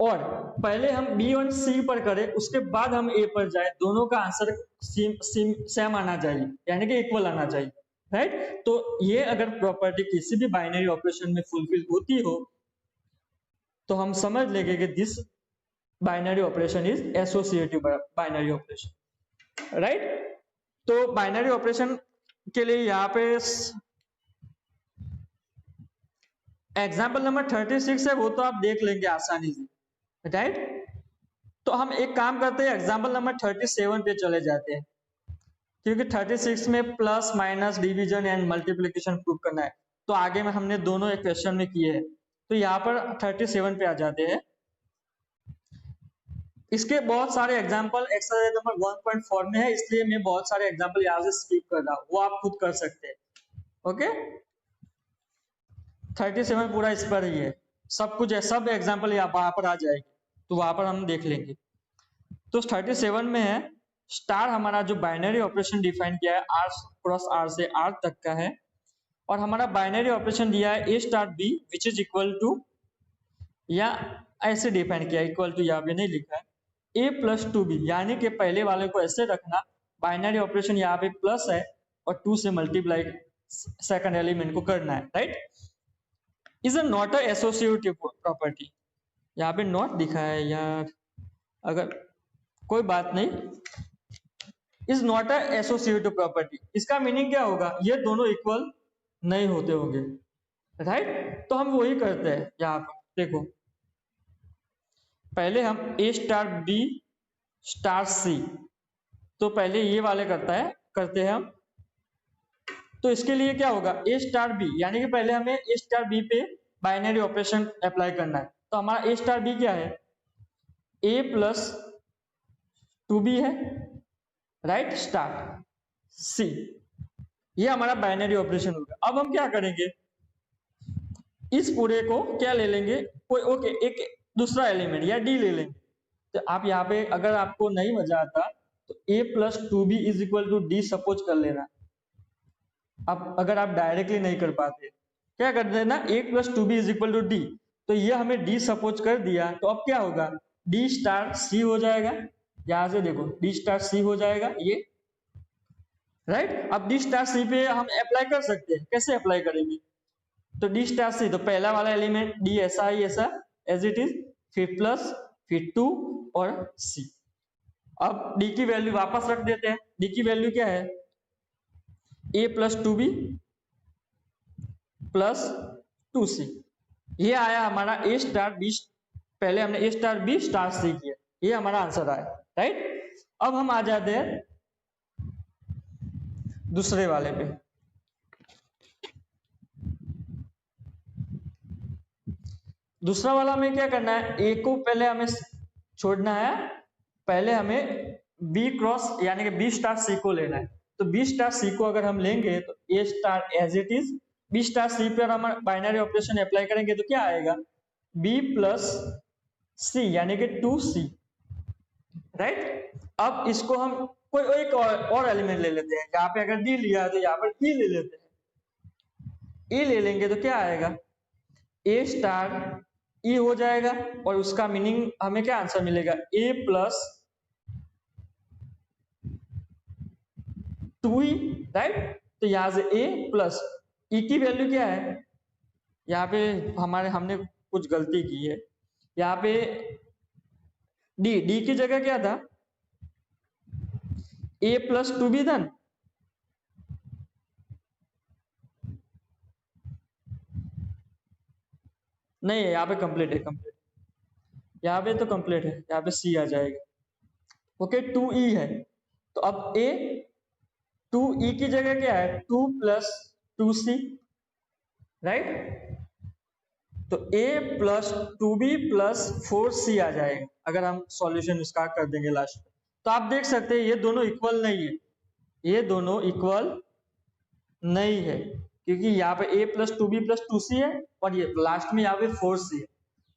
और पहले हम बी और सी पर करें, उसके बाद हम ए पर जाए, दोनों का आंसर सेम आना चाहिए, यानी कि इक्वल आना चाहिए, राइट। तो ये अगर प्रॉपर्टी किसी भी बाइनरी ऑपरेशन में फुलफिल होती हो, तो हम समझ लेंगे कि this binary operation is associative binary operation, right. तो बाइनरी ऑपरेशन के लिए यहाँ पे एग्जाम्पल नंबर 36 है, वो तो आप देख लेंगे आसानी से, राइट। तो हम एक काम करते हैं, एग्जाम्पल नंबर 37 पे चले जाते हैं, क्योंकि 36 में plus minus division and multiplication prove करना है, तो आगे में हमने दोनों इक्वेशन में किए हैं, तो यहाँ पर 37 पे आ जाते हैं। इसके बहुत सारे एग्जाम्पल एक्सरसाइज नंबर 1.4 में है, इसलिए मैं बहुत सारे एग्जाम्पल यहाँ से स्किप कर रहा हूँ, वो आप खुद कर सकते हैं, ओके। 37 पूरा इस पर ही है, सब कुछ है, सब एग्जाम्पल वहां पर आ जाएगी, तो वहां पर हम देख लेंगे। तो 37 में है, स्टार हमारा जो बाइनरी ऑपरेशन डिफाइन किया है R क्रॉस R से R तक का है, और हमारा बाइनरी ऑपरेशन दिया है A star B which is equal to, या ऐसे डिफाइन किया, इक्वल टू यहाँ पे नहीं लिखा है, A प्लस 2B, यानी कि पहले वाले को ऐसे रखना, बाइनरी ऑपरेशन यहाँ पे प्लस है और 2 से मल्टीप्लाई सेकंड एलिमेंट को करना है, right. Is a not a associative property, यहाँ पे नॉट दिखा है यार, अगर कोई बात नहीं, is not a associative property, इसका मीनिंग क्या होगा, ये दोनों इक्वल नहीं होते होंगे, राइट। तो हम वही करते हैं, यहाँ पर देखो, पहले हम A star B star C, तो पहले ये वाले करते हैं हम, तो इसके लिए क्या होगा, A स्टार B, यानी कि पहले हमें A स्टार B पे बाइनरी ऑपरेशन अप्लाई करना है, तो हमारा A स्टार B क्या है, A प्लस 2B है, राइट, स्टार C, ये हमारा बाइनरी ऑपरेशन होगा। अब हम क्या करेंगे, इस पूरे को क्या ले लेंगे, कोई ओके एक दूसरा एलिमेंट या D ले लेंगे, तो आप यहाँ पे अगर आपको नहीं मजा आता, तो A plus 2B is equal to D suppose कर लेना। अब अगर आप डायरेक्टली नहीं कर पाते, क्या कर देना, A plus 2B is equal to D, तो ये हमें D सपोज कर दिया, तो अब क्या होगा, D स्टार C हो जाएगा, यहां से देखो D स्टार C हो जाएगा ये, राइट। अब D स्टार C पे हम अप्लाई कर सकते हैं, कैसे अप्लाई करेंगे, तो D स्टार C, तो पहला वाला एलिमेंट D ऐसा ही ऐसा एज इट इज, फिर प्लस, फिर 2 और C। अब D की वैल्यू वापस रख देते हैं, D की वैल्यू क्या है, A plus 2B plus 2C, ये आया हमारा A स्टार B, पहले हमने A star B star C किया, ये हमारा आंसर आया, राइट। अब हम आ जाते हैं दूसरे वाले पे, दूसरा वाला में क्या करना है, A को पहले हमें छोड़ना है, पहले हमें बी क्रॉस यानी कि बी स्टार सी को लेना है, तो बी स्टार सी को अगर हम लेंगे तो A star as it is, B star C पर हम बाइनरी ऑपरेशन अप्लाई करेंगे तो क्या आएगा, बी प्लस सी यानी कि 2c, राइट। अब इसको हम कोई एक और एलिमेंट ले लेते हैं, यहाँ पे अगर डी लिया तो यहाँ पर ई ले लेते हैं, ई ले लेंगे तो क्या आएगा, ए स्टार ई हो जाएगा, और उसका मीनिंग हमें क्या आंसर मिलेगा, ए प्लस 2e, राइट। तो यहां से ए प्लस ई की वैल्यू क्या है, यहाँ पे हमने कुछ गलती की है, यहाँ पे डी की जगह क्या था, ए प्लस 2b था, नहीं यहाँ पे कंप्लीट है, कंप्लीट यहाँ पे तो कंप्लीट है, यहाँ पे सी आ जाएगा, ओके 2e है। तो अब ए 2e की जगह क्या है, 2 प्लस 2c, राइट। तो a plus 2b plus 4c आ जाएगा अगर हम सॉल्यूशन इसका कर देंगे लास्ट में। तो आप देख सकते हैं ये दोनों इक्वल नहीं है, ये दोनों इक्वल नहीं है, क्योंकि यहाँ पे a plus 2b plus 2c है और ये लास्ट में यहाँ पे 4c है,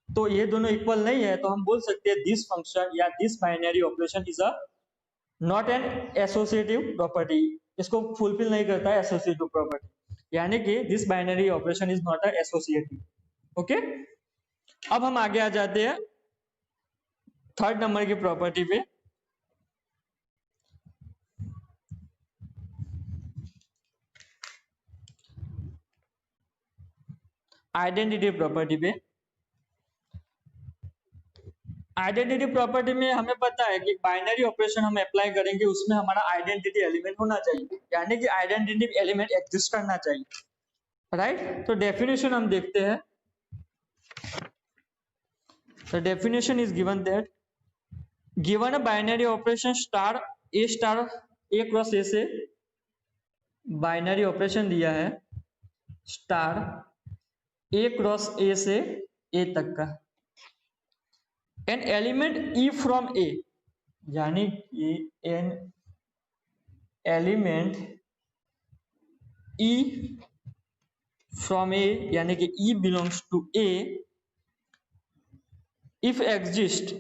तो ये दोनों इक्वल नहीं है। तो हम बोल सकते हैं दिस फंक्शन या this binary operation is a not an associative property, इसको फुलफिल नहीं करता है एसोसिएटिव प्रॉपर्टी, यानी कि this binary operation is not a associative, okay. अब हम आगे आ जाते हैं थर्ड नंबर की प्रॉपर्टी पे, आइडेंटिटी प्रॉपर्टी पे। आइडेंटिटी प्रॉपर्टी में हमें पता है कि बाइनरी ऑपरेशन हम अप्लाई करेंगे उसमें हमारा आइडेंटिटी एलिमेंट होना चाहिए, यानी कि आइडेंटिटी एलिमेंट एग्जिस्ट करना चाहिए, राइट। तो डेफिनेशन हम देखते हैं, the definition is given that given a binary operation star a cross a से बाइनरी ऑपरेशन दिया है स्टार a क्रॉस a से a तक का, an element e from a, यानी कि an element e from a यानी कि e belongs to a if exist,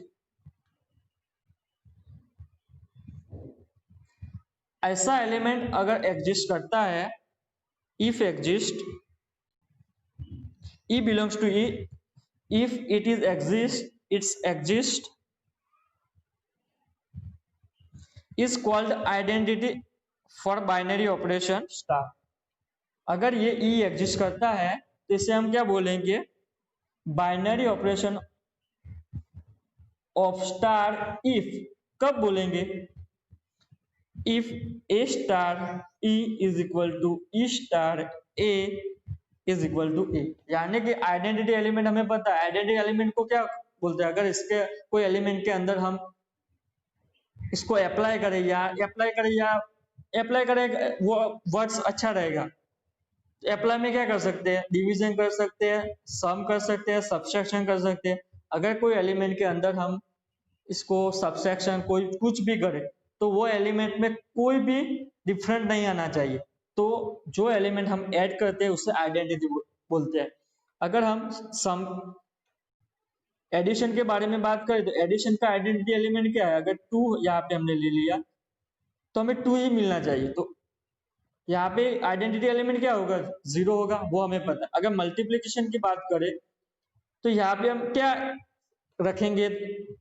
ऐसा एलिमेंट अगर एग्जिस्ट करता है, if exist e belongs to e, if it is exist is called identity for binary operation star। अगर ये e एग्जिस्ट करता है तो इसे हम क्या बोलेंगे, binary operation of star if, कब बोलेंगे, if A star E is equal to E star A is equal to A, यानी कि आइडेंटिटी एलिमेंट हमें पता है, आइडेंटिटी एलिमेंट को क्या बोलते हैं, अगर इसके कोई एलिमेंट के अंदर हम इसको अप्लाई करें वो वर्ड्स अच्छा रहेगा। अप्लाई में क्या कर सकते हैं, डिवीजन कर सकते हैं, सम कर सकते हैं, सब्सट्रैक्शन कर सकते हैं। अगर कोई एलिमेंट के अंदर हम इसको सब्सट्रैक्शन कोई कुछ भी करे तो वो एलिमेंट में कोई भी डिफरेंट नहीं आना चाहिए, तो जो एलिमेंट हम ऐड करते हैं उसे आइडेंटिटी बोलते हैं। अगर हम सम एडिशन के बारे में बात करें तो एडिशन का आइडेंटिटी एलिमेंट क्या है, अगर 2 यहाँ पे हमने ले लिया तो हमें 2 ही मिलना चाहिए, तो यहाँ पे आइडेंटिटी एलिमेंट क्या होगा, 0 होगा, वो हमें पता है। अगर मल्टीप्लिकेशन की बात करें तो यहाँ पे हम क्या रखेंगे,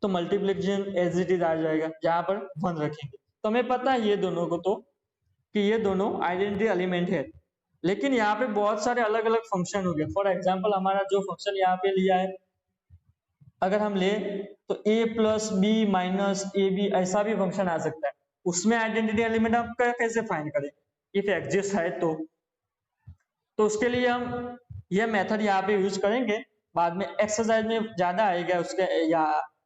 तो मल्टीप्लिकेशन एज इट इज आ जाएगा, यहाँ पर 1 रखेंगे, तो हमें पता है ये दोनों को तो कि ये दोनों आइडेंटिटी एलिमेंट है। लेकिन यहाँ पे बहुत सारे अलग अलग फंक्शन हो गए, फॉर एग्जाम्पल हमारा जो फंक्शन यहाँ पे लिया है अगर हम ले तो a plus B minus A B ऐसा भी फंक्शन आ सकता है, उसमें आइडेंटिटी एलिमेंट हम कैसे फाइंड करें, इफ एग्जिस्ट है तो उसके लिए हम यह मेथड यहाँ पे यूज करेंगे, बाद में एक्सरसाइज में ज्यादा आएगा उसके या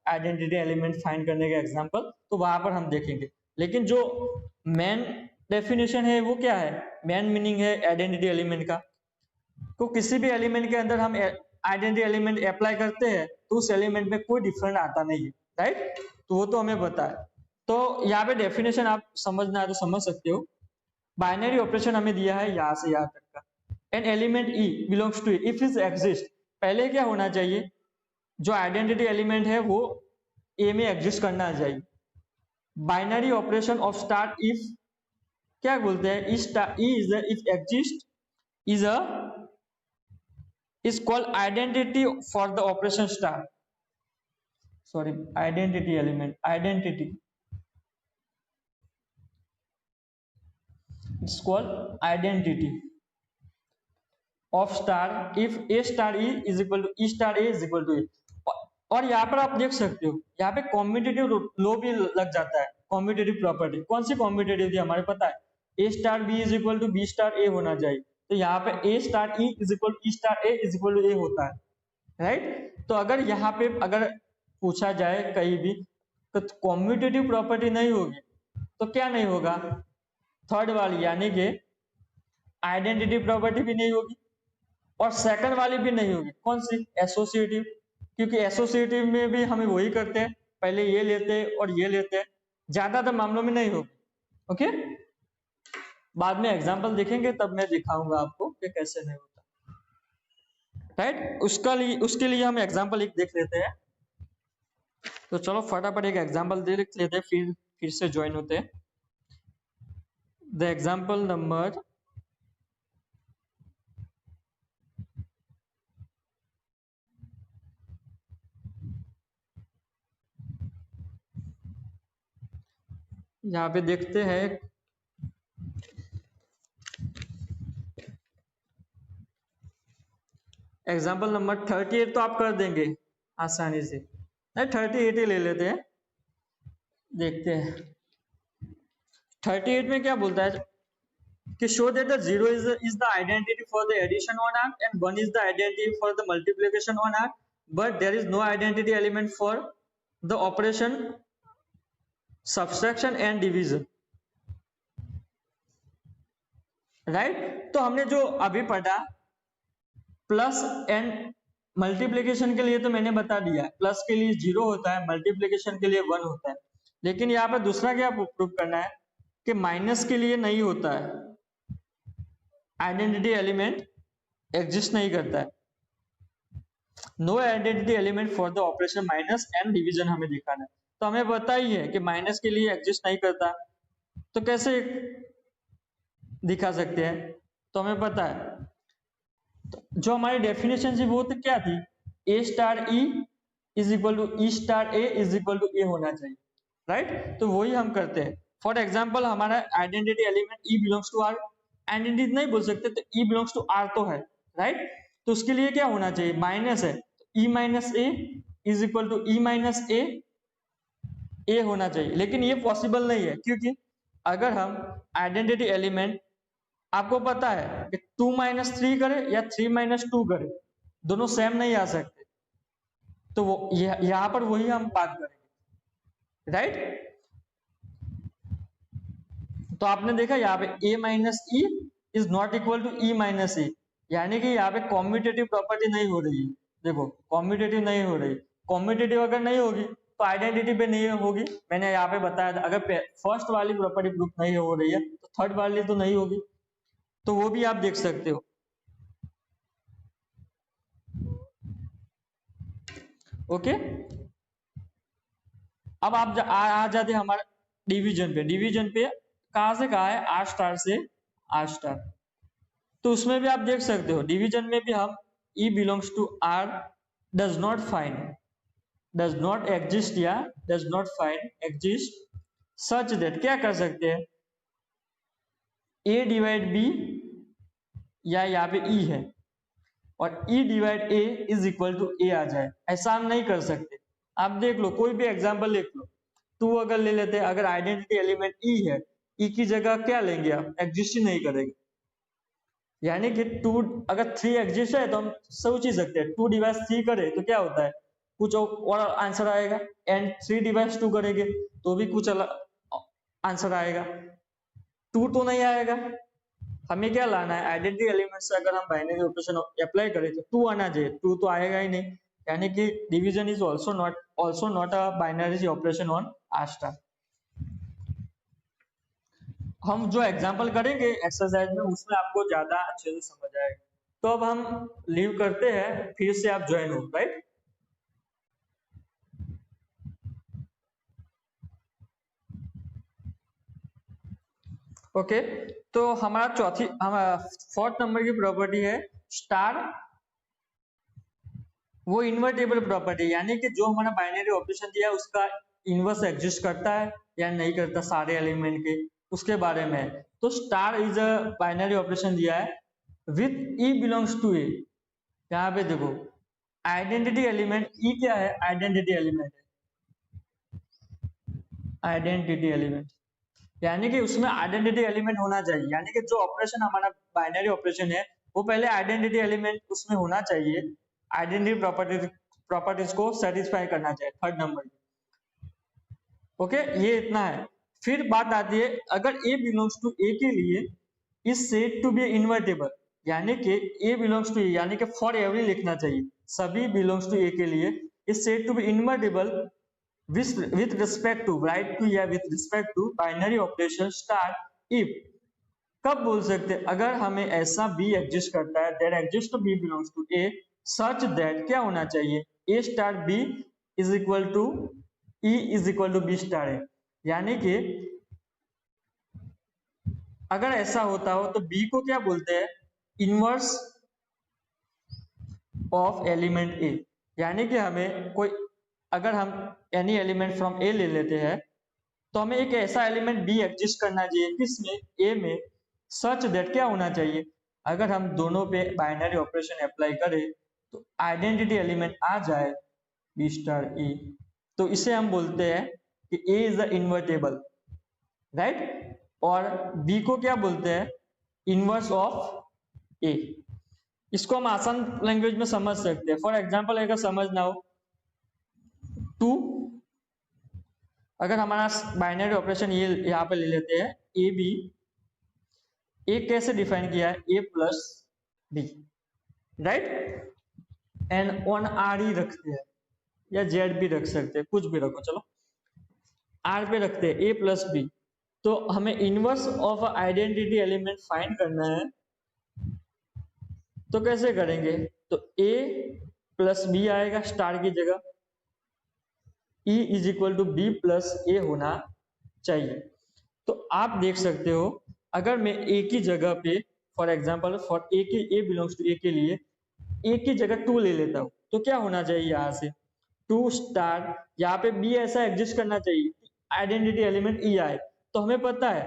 आइडेंटिटी एलिमेंट फाइंड करने का एग्जांपल, तो वहां पर हम देखेंगे। लेकिन जो मेन डेफिनेशन है वो क्या है, मेन मीनिंग है आइडेंटिटी एलिमेंट का, तो किसी भी एलिमेंट के अंदर हम आइडेंटिटी एलिमेंट अप्लाई करते हैं तो उस एलिमेंट में कोई डिफरेंट आता नहीं है, राइट। तो वो तो हमें पता है। तो यहाँ पे डेफिनेशन आप समझना है तो समझ सकते हो। बाइनरी ऑपरेशन हमें दिया है यहाँ से यहाँ तक का। An element E belongs to if is exist, पहले क्या होना चाहिए, जो आइडेंटिटी एलिमेंट है वो ए में एग्जिस्ट करना चाहिए। Binary operation of star if क्या बोलते हैं, if exist is a is called identity for the operation star, sorry, identity element, identity, it's called identity of star if a star e is equal to e star a is equal to a। और यहाँ पर आप देख सकते हो यहाँ पे competitive लो भी लग जाता है। कॉम्पिटिटिव प्रॉपर्टी कौन सी कॉम्पिटिटिव थी हमारे पता है, A star B is equal to B star A होना चाहिए। तो यहाँ पे A star E is equal to E star A is equal to A होता है, राइट। तो अगर यहाँ पे अगर पूछा जाए कहीं भी तो कॉम्पिटिटिव प्रॉपर्टी नहीं होगी तो क्या नहीं होगा, थर्ड वाली यानी कि आइडेंटिटी प्रॉपर्टी भी नहीं होगी और सेकंड वाली भी नहीं होगी, कौन सी, एसोसिएटिव। क्योंकि एसोसिएटिव में भी हमें वही करते हैं, पहले ये लेते हैं और ये लेते हैं, ज्यादातर मामलों में नहीं होगी। ओके, बाद में एग्जांपल देखेंगे तब मैं दिखाऊंगा आपको कि कैसे नहीं होता, राइट। उसके लिए हम एग्जांपल एक देख लेते हैं। तो चलो फटाफट एक एग्जांपल देख लेते हैं, फिर से ज्वाइन होते हैं। द एग्जांपल नंबर यहाँ पे देखते हैं। एग्जाम्पल नंबर 38 तो आप कर देंगे आसानी से, नहीं 38 ही ले लेते हैं, देखते हैं। 38 में क्या बोलता है कि show that the 0 is the identity for the addition on arc and 1 is the identity for the multiplication on arc, but there is no identity element for the operation subtraction and division, right. तो हमने जो अभी पढ़ा plus and multiplication के लिए तो मैंने बता दिया, प्लस के लिए 0 होता है, मल्टीप्लिकेशन के लिए 1 होता है। लेकिन यहाँ पर दूसरा क्या प्रूफ करना है कि माइनस के लिए नहीं होता है, आइडेंटिटी एलिमेंट एग्जिस्ट नहीं करता है। No identity element for the operation minus and division हमें दिखाना है। तो हमें पता ही है कि माइनस के लिए एग्जिस्ट नहीं करता, तो कैसे दिखा सकते हैं, तो हमें पता है। तो जो हमारी डेफिनेशन थी वो तो क्या थी, A star E is equal to E star A is equal to A होना चाहिए, राइट। तो वही हम करते हैं। फॉर एग्जाम्पल हमारा identity element E belongs to R, identity नहीं बोल सकते तो ई बिलोंग्स टू आर तो है, राइट। तो उसके लिए क्या होना चाहिए, माइनस है, E minus A is equal to E minus A होना चाहिए। लेकिन ये पॉसिबल नहीं है, क्योंकि अगर हम आइडेंटिटी एलिमेंट, आपको पता है कि 2 माइनस 3 करे या 3 माइनस 2 करे, दोनों सेम नहीं आ सकते। तो वो यहां पर वही हम बात करेंगे, राइट। तो आपने देखा यहाँ पे a minus E is not equal to E minus A, यानी कि यहाँ पे कॉम्पिटिटिव प्रॉपर्टी नहीं हो रही है। देखो कॉम्पिटिटिव नहीं हो रही, कॉम्पिटिटिव अगर नहीं होगी तो आइडेंटिटी पे नहीं होगी। मैंने यहाँ पे बताया था, अगर फर्स्ट वाली प्रॉपर्टी प्रूफ नहीं हो रही है तो थर्ड वाली तो नहीं होगी। तो वो भी आप देख सकते हो, ओके। अब आप आ जाते हमारे डिवीजन पे। डिवीजन पे कहां से कहा है, आर स्टार से आर स्टार। तो उसमें भी आप देख सकते हो, डिवीजन में भी हम E belongs to R does not find, does not exist या does not find exist such that, क्या कर सकते हैं, A डिवाइड B या यहाँ पे E है और E divide A is equal to A आ जाए, ऐसा हम नहीं कर सकते। आप देख लो, कोई भी एग्जांपल लिख लो, 2 अगर ले लेते हैं, अगर आइडेंटिटी एलिमेंट E है, E की जगह क्या लेंगे आप, एग्जिस्ट ही नहीं करेंगे। यानी कि 2 अगर 3 एग्जिस्ट है तो हम सोच ही सकते हैं 2 डिवाइड 3 करे तो क्या होता है, कुछ और आंसर आएगा, एंड 3 डिवाइड 2 करेंगे तो भी कुछ अलग आंसर आएगा, 2 तो नहीं आएगा। हमें क्या लाना है, आइडेंटिटी एलिमेंट से अगर हम बाइनरी ऑपरेशन अप्लाई करें तो 2 आना चाहिए, 2 तो आएगा ही नहीं। यानी कि division is also not a binary operation on R star. हम जो एग्जाम्पल करेंगे एक्सरसाइज में उसमें आपको ज्यादा अच्छे से समझ आएगा। तो अब हम लीव करते हैं, फिर से आप ज्वाइन हो, राइट। ओके, तो हमारा फोर्थ नंबर की प्रॉपर्टी है स्टार, वो इन्वर्टेबल प्रॉपर्टी, यानी कि जो हमारा बाइनरी ऑपरेशन दिया है उसका इनवर्स एग्जिस्ट करता है या नहीं करता सारे एलिमेंट के, उसके बारे में है। तो star is a binary operation दिया है विथ ई बिलोंग्स टू ए। यहाँ पे देखो आइडेंटिटी एलिमेंट, ई क्या है, आइडेंटिटी एलिमेंट है, आइडेंटिटी एलिमेंट, यानी कि उसमें आइडेंटिटी एलिमेंट होना चाहिए, यानी कि जो ऑपरेशन हमारा बाइनरी ऑपरेशन है वो पहले आइडेंटिटी एलिमेंट उसमें होना चाहिए, आइडेंटिटी प्रॉपर्टीज को सेटिस्फाई करना चाहिए, थर्ड नंबर। ओके, ये इतना है। फिर बात आती है अगर ए बिलोंग्स टू ए के लिए is said to be invertible, यानी कि ए बिलोंग्स टू ए, यानी कि फॉर एवरी लिखना चाहिए, सभी बिलोंग्स टू ए के लिए is said to be invertible with respect to, write to या with respect to binary operation star if। कब बोल सकते हैं, अगर हमें ऐसा b एग्जिस्ट करता है, that exist b belongs to a such that क्या होना चाहिए, a star b is equal to e is equal to b star है, यानी कि अगर ऐसा होता हो तो b को क्या बोलते हैं, इनवर्स ऑफ एलिमेंट ए, यानी कि हमें कोई, अगर हम एनी एलिमेंट फ्रॉम ए ले लेते हैं तो हमें एक ऐसा एलिमेंट बी एग्जिस्ट करना चाहिए किसमें, ए में, सच दैट क्या होना चाहिए, अगर हम दोनों पे बाइनरी ऑपरेशन अप्लाई करें तो आइडेंटिटी एलिमेंट आ जाए बी स्टार ए, तो इसे हम बोलते हैं कि ए इज द इन्वर्टेबल, राइट। और बी को क्या बोलते हैं, इनवर्स ऑफ ए। इसको हम आसान लैंग्वेज में समझ सकते हैं, फॉर एग्जाम्पल अगर समझना हो, टू, अगर हमारा बाइनरी ऑपरेशन ये यहाँ पे ले लेते हैं ए बी, ए कैसे डिफाइन किया है, A plus B, right, and on R ही रखते हैं या जेड भी रख सकते हैं, कुछ भी रखो, चलो आर पे रखते हैं ए प्लस बी। तो हमें inverse of identity element find करना है, तो कैसे करेंगे, तो ए प्लस बी आएगा स्टार की जगह, E is equal to B plus A होना चाहिए। तो आप देख सकते हो अगर मैं ए की जगह पे, फॉर एग्जाम्पल फॉर ए के, ए बिलोंग्स टू ए के लिए ए की जगह टू ले लेता हूं, तो क्या होना चाहिए यहाँ से, टू स्टार, यहाँ पे बी ऐसा एग्जिस्ट करना चाहिए आइडेंटिटी एलिमेंट ई आए, तो हमें पता है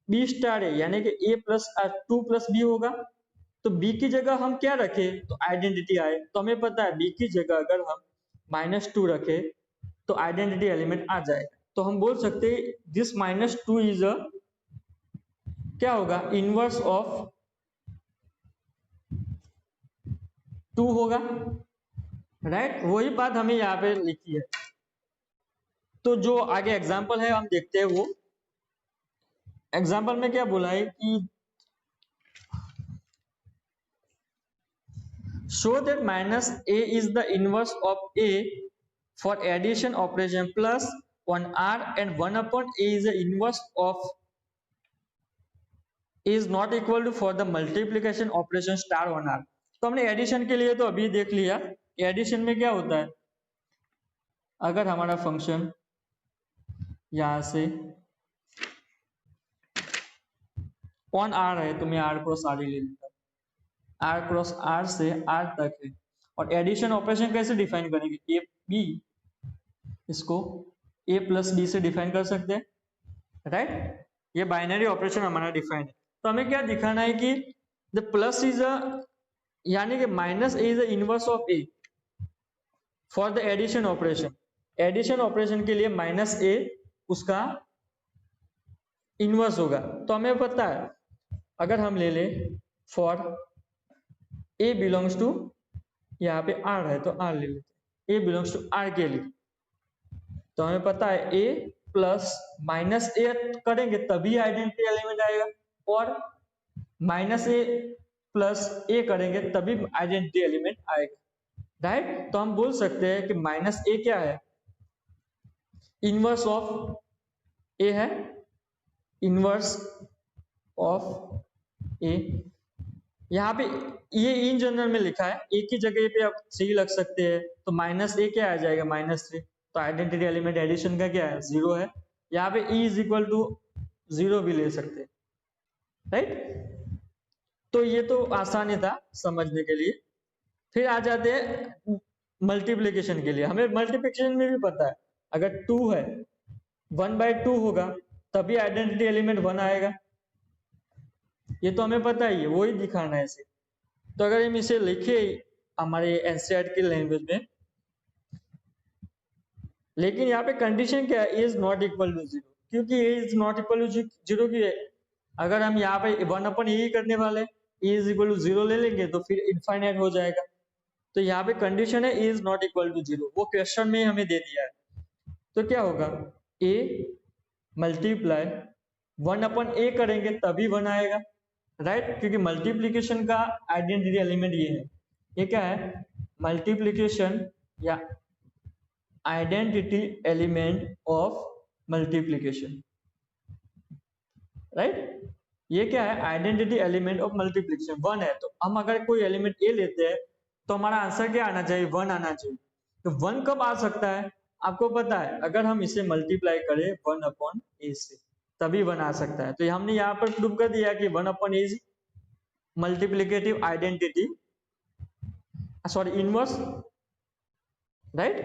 बी स्टार है, यानी कि ए प्लस टू प्लस बी होगा, तो बी की जगह हम क्या रखें, तो आइडेंटिटी आए, तो हमें पता है बी की जगह अगर हम -2 रखे तो आइडेंटिटी एलिमेंट आ जाएगा, तो हम बोल सकते हैं दिस -2 इज अ, क्या होगा, इनवर्स ऑफ 2 होगा, राइट। वही बात हमें यहाँ पे लिखी है। तो जो आगे एग्जाम्पल है हम देखते हैं, वो एग्जाम्पल में क्या बोला है कि show that -a is the inverse of a for addition operation plus 1r and 1 upon a is the inverse of is not equal to for the multiplication operation star 1r। तो हमने addition के लिए तो अभी देख लिया, addition में क्या होता है, अगर हमारा फंक्शन यहां से ऑन आर है तो मैं आर क्रॉस आर ही ले लेता हूँ, आर क्रॉस आर से आर तक है, और एडिशन ऑपरेशन कैसे डिफाइन करेंगे, ए बी, इसको ए प्लस बी से डिफाइन कर सकते हैं, राइट। ये बाइनरी ऑपरेशन हमारा डिफाइन है। तो हमें क्या दिखाना है कि द प्लस इज अ, यानी कि -a is the inverse of A for the addition operation, addition operation के लिए -a उसका इनवर्स होगा। तो हमें पता है अगर हम ले ले फॉर ए बिलोंग्स टू, यहाँ पे आर है तो आर ले लेते हैं, ए बिलोंग्स टू आर के लिए, तो हमें पता है ए प्लस -a करेंगे तभी आइडेंटिटी एलिमेंट आएगा, और -a प्लस a करेंगे तभी आइडेंटिटी एलिमेंट आएगा, राइट। तो हम बोल सकते हैं कि -a क्या है, इनवर्स ऑफ a है, इनवर्स ऑफ ए, यहाँ पे ये इन जनरल में लिखा है, ए की जगह पे आप 3 लग सकते हैं, तो माइनस ए क्या आ जाएगा, -3। तो आइडेंटिटी एलिमेंट एडिशन का क्या है, 0 है। यहाँ पे e इज इक्वल टू 0 भी ले सकते हैं, राइट। तो ये तो आसान ही था समझने के लिए। फिर आ जाते हैं मल्टीप्लीकेशन के लिए। हमें मल्टीप्लीकेशन में भी पता है, अगर 2 है, 1/2 होगा तभी आइडेंटिटी एलिमेंट 1 आएगा, ये तो हमें पता ही है, वो ही दिखाना है इसे। तो अगर हम इसे लिखे हमारे एनसीईआरटी की लैंग्वेज में, लेकिन यहाँ पे कंडीशन क्या है, इज नॉट इक्वल टू 0, क्योंकि ए इज नॉट इक्वल टू 0 की है। अगर हम यहाँ पे 1/e करने वाले, ए इज इक्वल टू 0 ले लेंगे तो फिर इनफाइनाइट हो जाएगा। तो यहाँ पे कंडीशन है ए इज नॉट इक्वल टू 0, वो क्वेश्चन में हमें दे दिया है। तो क्या होगा, ए मल्टीप्लाई 1/a करेंगे तभी 1 आएगा, राइट। क्योंकि मल्टीप्लीकेशन का आइडेंटिटी एलिमेंट ये है, ये क्या है, मल्टीप्लीकेशन या identity element of multiplication, right. ये क्या है, आइडेंटिटी एलिमेंट ऑफ मल्टीप्लीकेशन 1 है। तो हम अगर कोई एलिमेंट ए लेते हैं तो हमारा आंसर क्या आना चाहिए, 1 आना चाहिए। तो 1 कब आ सकता है, आपको पता है, अगर हम इसे मल्टीप्लाई करें 1/a से तभी 1 आ सकता है। तो हमने यहाँ पर प्रूव कर दिया कि 1/a is multiplicative identity, sorry inverse, right.